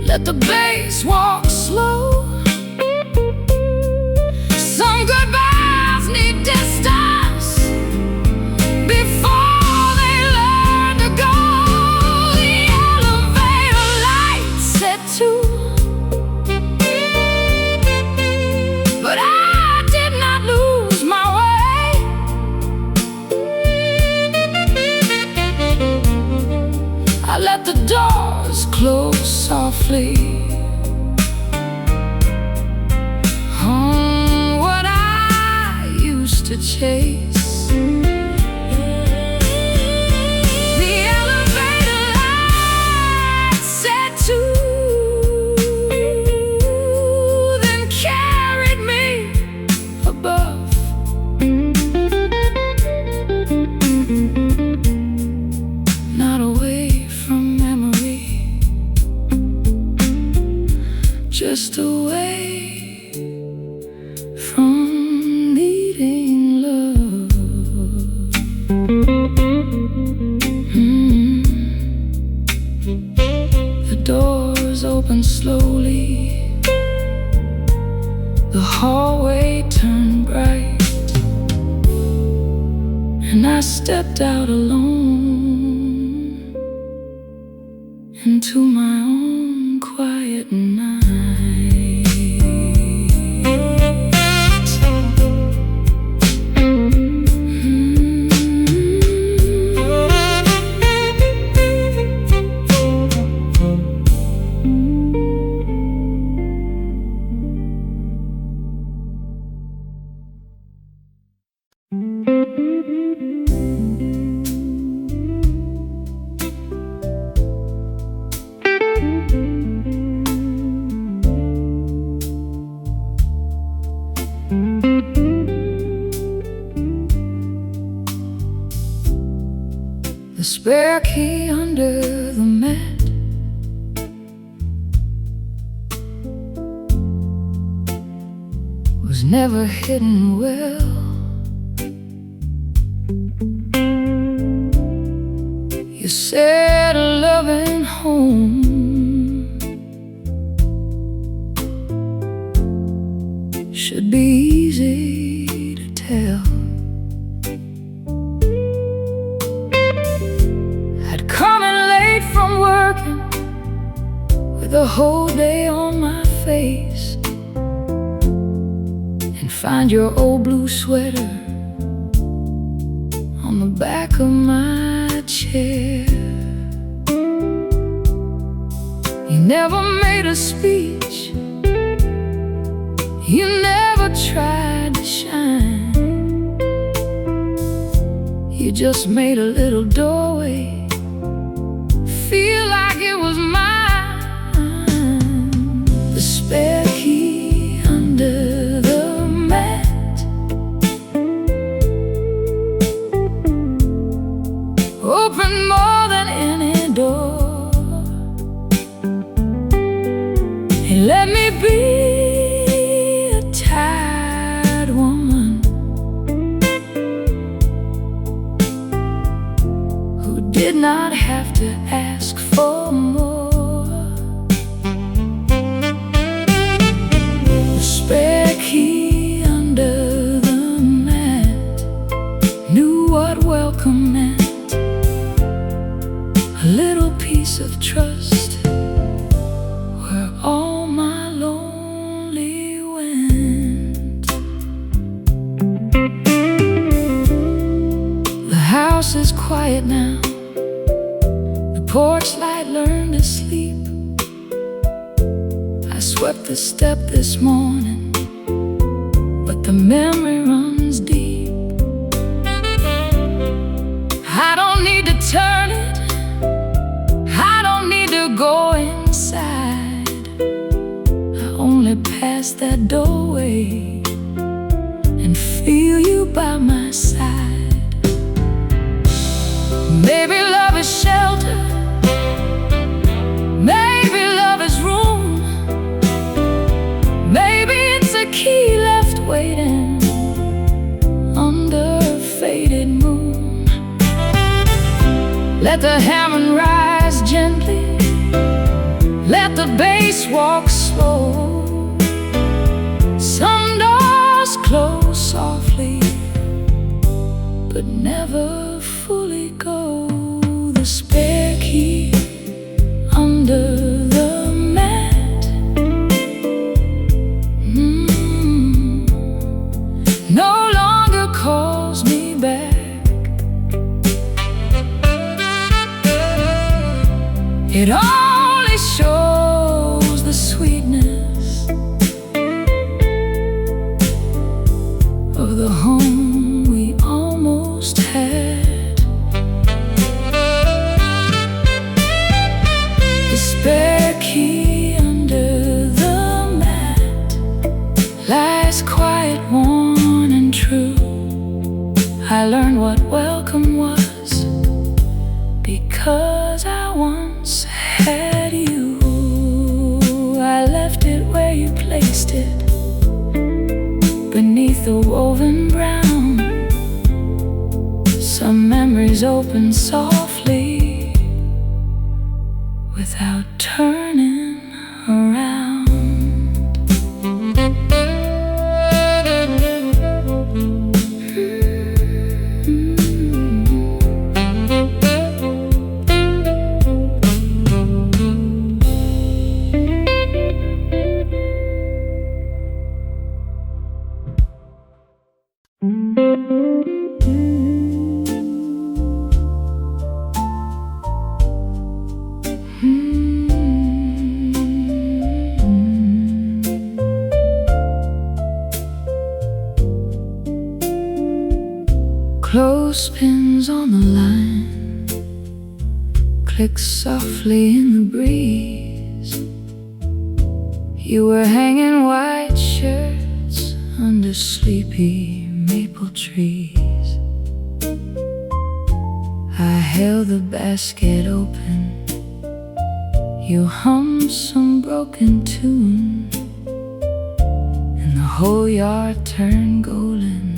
let the bass walk slow. Some goodbyes need distance before they learn to go. The elevator lights said to, but I did not lose my way. I let the doors close softly on what I used to chase. The elevator lights said to, then carried me above. Not away from memory, just away from needing love. The doors open slowly, the hallway turned bright, and I stepped out alone into my own quiet night. The spare key under the mat, was never hidden well. You said a loving home should be easy to tell. I'd come in late from working with a whole day on my face, and find your old blue sweater on the back of my chair. You never made a speech, you never tried to shine. You just made a little doorway feel like it was mine. The spare key under the mat opened more than any door. It let me be a tired woman who did not have to ask for more. The spare key under the mat knew what welcome meant. A little piece of trust where all my lonely went. The house is quiet now, the porch light learned to sleep. I swept the step this morning, but the memory runs deep. I don't Let the hammer rise gently, let the bass walk slow. Some doors close softly, but never fully go. The spare key under the mat, no longer calls me back. It only shows the sweetness of the home we almost had. The spare key under the mat lies quiet, worn and true. I learned what welcome was because I once had you. I left it where you placed it, beneath the woven brown. Some memories open softly without turning around. Clothespins on the line click softly in the breeze. You were hanging white shirts under sleepy maple trees. I held the basket open. You hummed some broken tune, and the whole yard turned golden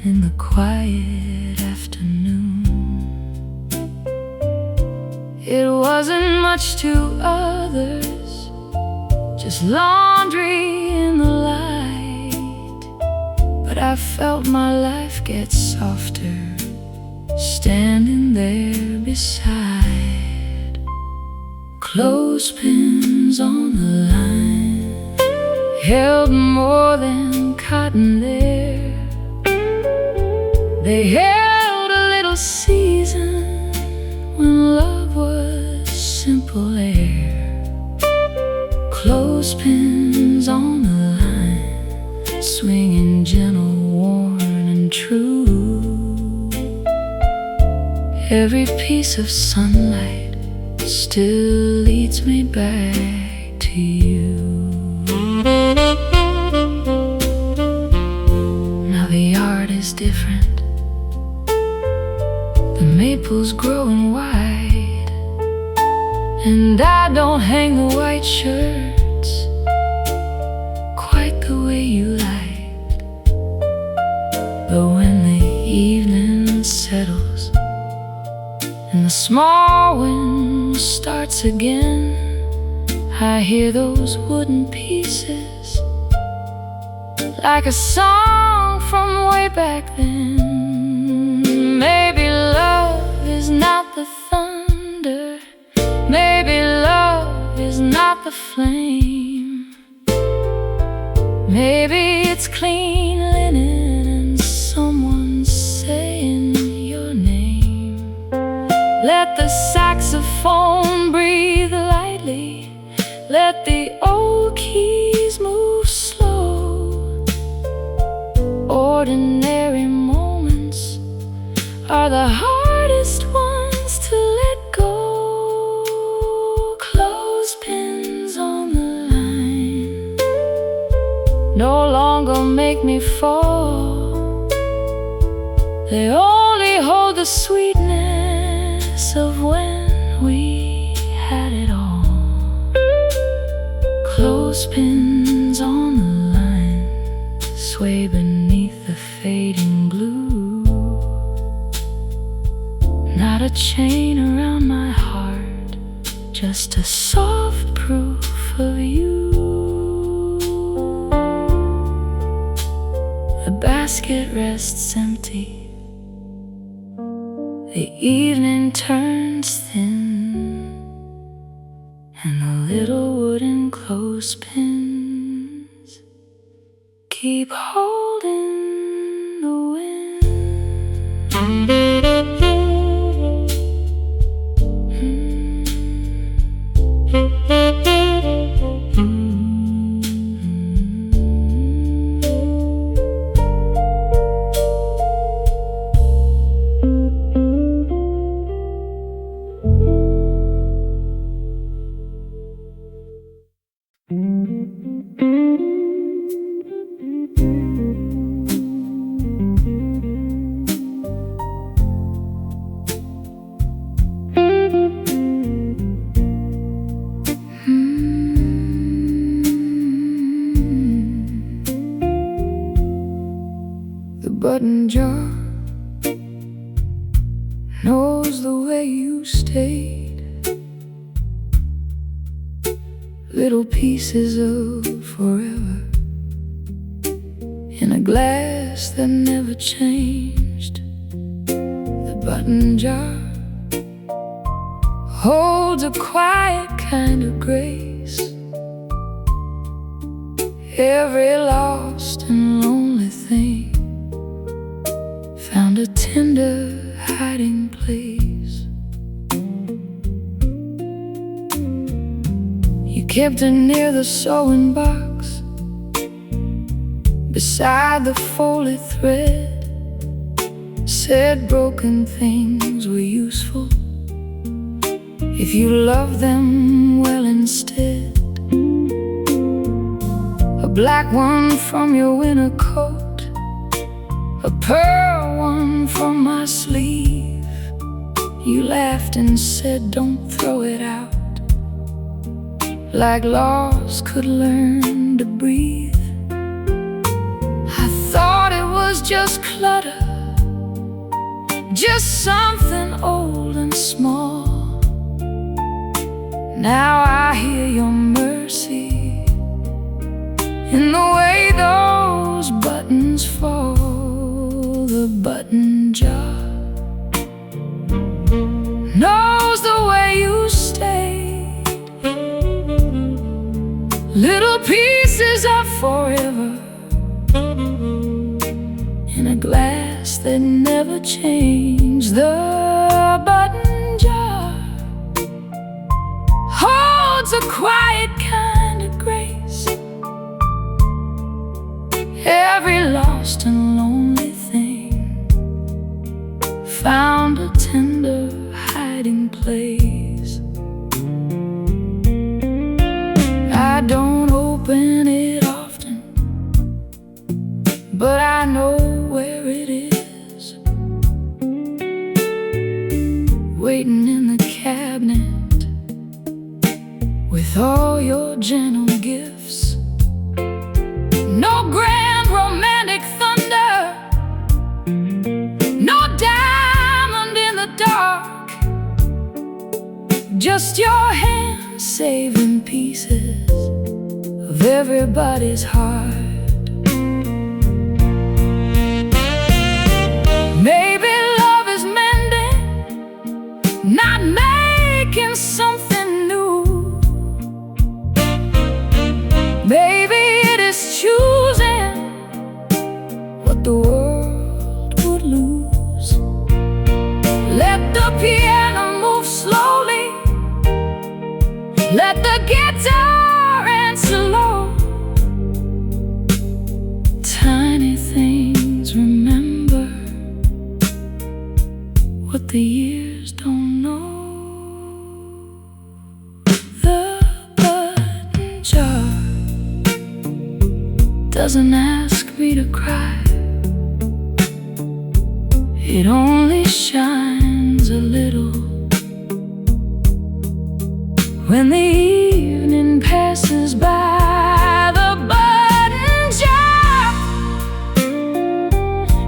in the quiet afternoon. It wasn't much to others, just laundry in the light, but I felt my life get softer standing there beside. Clothespins on the line held more than cotton there. They held a little season when love was simple air. Clothespins on the line, swinging gentle, worn and true. Every piece of sunlight still leads me back to you. Now the yard is different. The maple's growing wide, and I don't hang the white shirts quite the way you liked. But when the evening settles and the small wind starts again, I hear those wooden pieces like a song from way back then. Maybe love is not the thunder, maybe love is not the flame. Maybe it's clean linen and someone saying your name. Let the saxophone breathe lightly, let the old keys move slow. Ordinary moments are the hardest ones to let go. Clothespins on the line no longer make me fall. They only hold the sweetness of when we had it all. Clothespins on the line sway beneath the fading blue. Not a chain around just a soft proof of you. The basket rests empty, the evening turns thin, and the little wooden clothespins keep holding the wind. The button jar knows the way you stayed. Little pieces of forever in a glass that never changed. The button jar holds a quiet kind of grace. Every lost and lonely thing found a tender hiding place. You kept it near the sewing box, beside the folded thread. Said broken things were useful if you loved them well instead. A black one from your winter coat, a pearl one from my sleeve. You laughed and said, don't throw it out, like loss could learn to breathe. I thought it was just clutter, just something old and small. Now I hear your mercy in the way those buttons fall. The button jar knows the way you stayed. Little pieces of forever in a glass that never changed. The button jar holds a quiet kind of grace. Every lost and lonely thing found a tender hiding place. I don't open it often, but I know where it is, waiting in the cabinet with all your gentle gifts. No grand romantic thunder, no diamond in the dark, just your hands saving pieces of everybody's heart. Maybe love is mending, not making something new. Maybe it is choosing what the world would lose. Let the piano move slowly, let the guitar answer low. Tiny things remember what the years don't know. The button jar doesn't ask me to cry, it only shines a little when the evening passes by. The button jar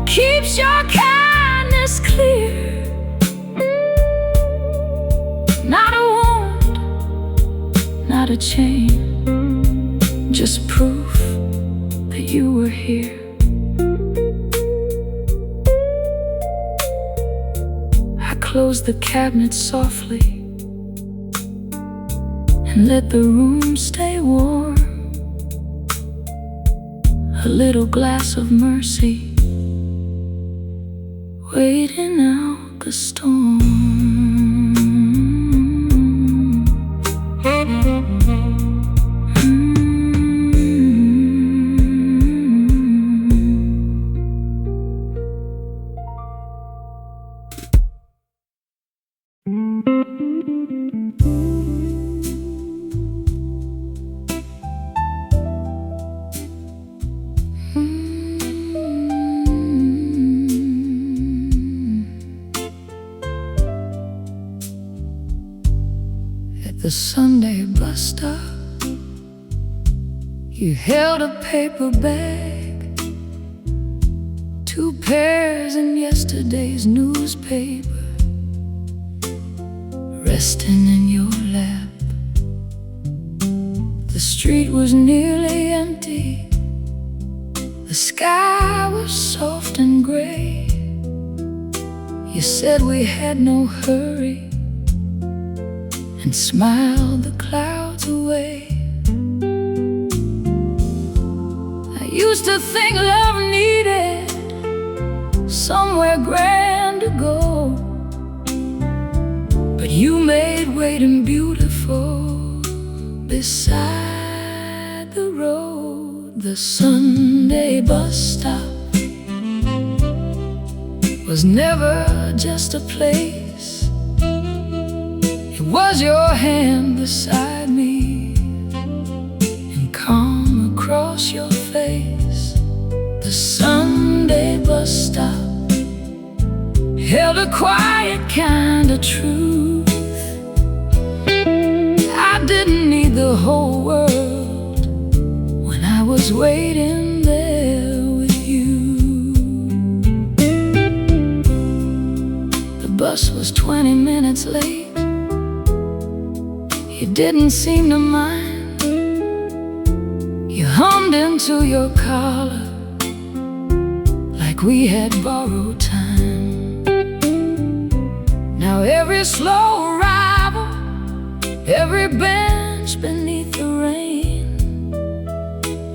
keeps your kindness clear, not a wound, a chain, just proof that you were here. I closed the cabinet softly and let the room stay warm. A little glass of mercy, waiting out the storm. The Sunday bus stop, you held a paper bag, 2 pairs in yesterday's newspaper, resting in your lap. The street was nearly empty, the sky was soft and gray. You said we had no hurry and smiled the clouds away. I used to think love needed somewhere grand to go, but you made waiting beautiful beside the road. The Sunday bus stop was never just a place, it was your hand beside me and calm across your face. The Sunday bus stop held a quiet kind of truth. I didn't need the whole world when I was waiting there with you. The bus was 20 minutes late. You didn't seem to mind. You hummed into your collar like we had borrowed time. Now every slow arrival, every bench beneath the rain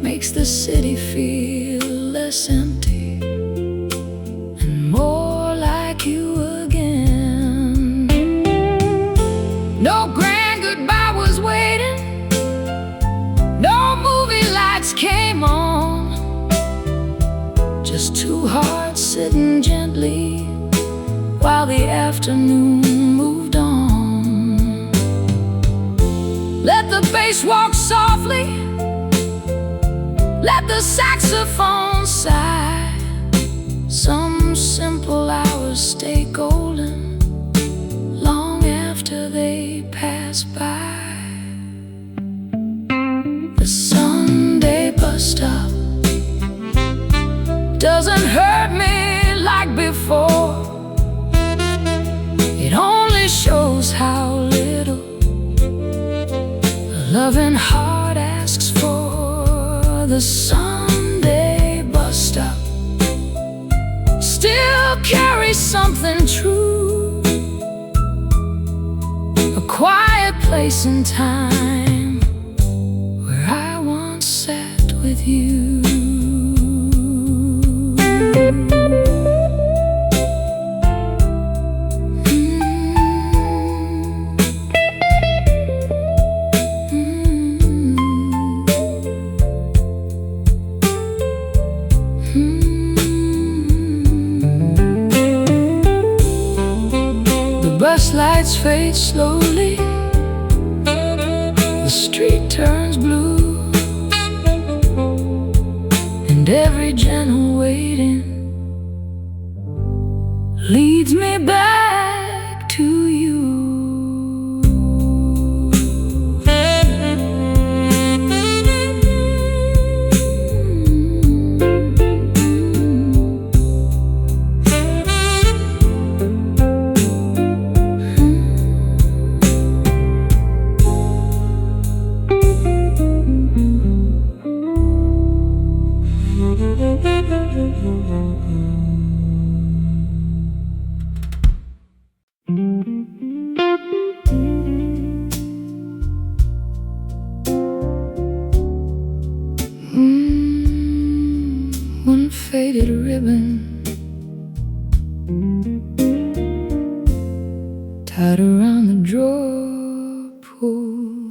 makes the city feel less empty and more like you again. No grand goodbye was waiting, no movie lights came on, just 2 hearts sitting gently while the afternoon moved on. Let the bass walk softly, let the saxophone sigh. Some simple hours stay golden long after they pass by. The Sunday bus stop doesn't hurt me like before. It only shows how little a loving heart asks for. The Sunday bus stop still carries something true, a quiet place in time where I once sat with you. Bus lights fade slowly, the street turns blue, and every gentle waiting leads me back to you. faded ribbon tied around the drawer pull.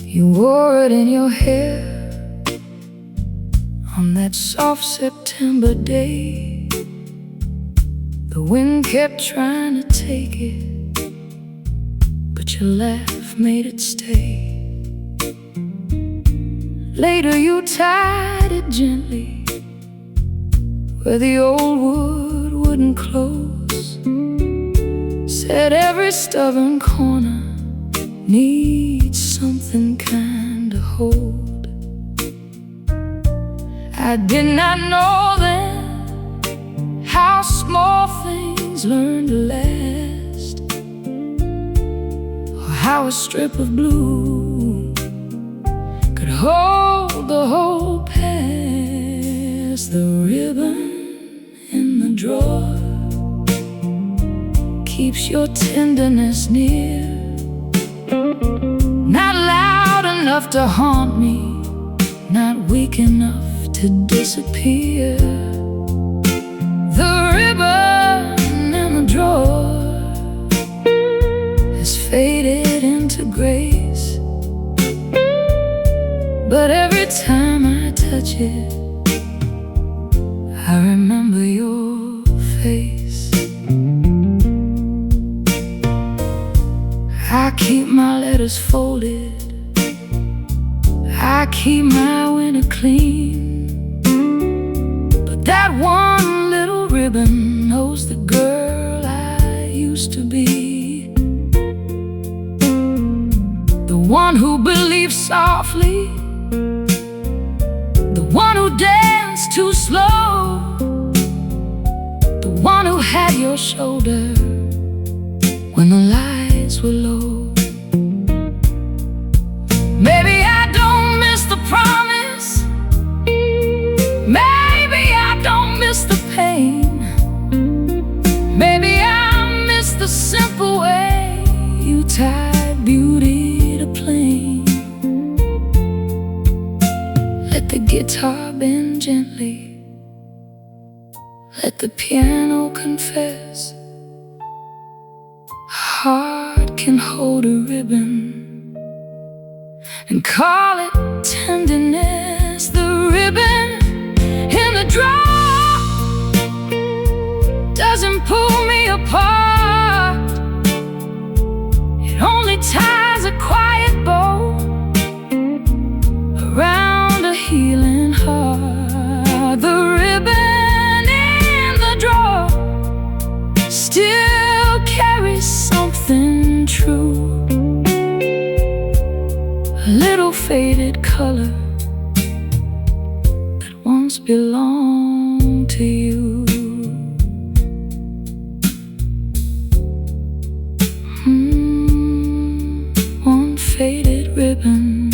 You wore it in your hair on that soft September day. The wind kept trying to take it, but your laugh made it stay. Later you tied it gently where the old wood wouldn't close. Said every stubborn corner needs something kind to hold. I did not know then how small things learn to last, or how a strip of blue could hold the whole past. The ribbon in the drawer keeps your tenderness near, not loud enough to haunt me, not weak enough to disappear. The ribbon in the drawer has faded into grace, but every time I touch it, I remember your face. I keep my letters folded, I keep my winter clean, but that one little ribbon knows the girl I used to be. The one who believed softly, the one who danced too slow, the one who had your shoulder when the lights were low. Maybe I don't miss the promise, maybe I don't miss the pain, maybe I miss the simple way you tied beauty to plain. Let the guitar bend gently, let the piano confess. A heart can hold a ribbon and call it tenderness. The ribbon in the drawer doesn't pull me apart, it only ties a quiet bow around a healing heart. The ribbon in the drawer still carries something true, a little faded color that once belonged to you. One faded ribbon,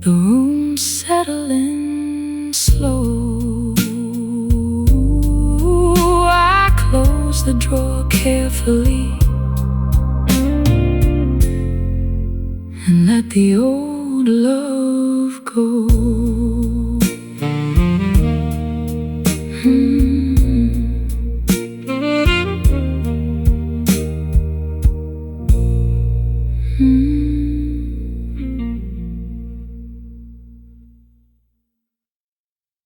the room settling slow. I close the drawer carefully and let the old love go.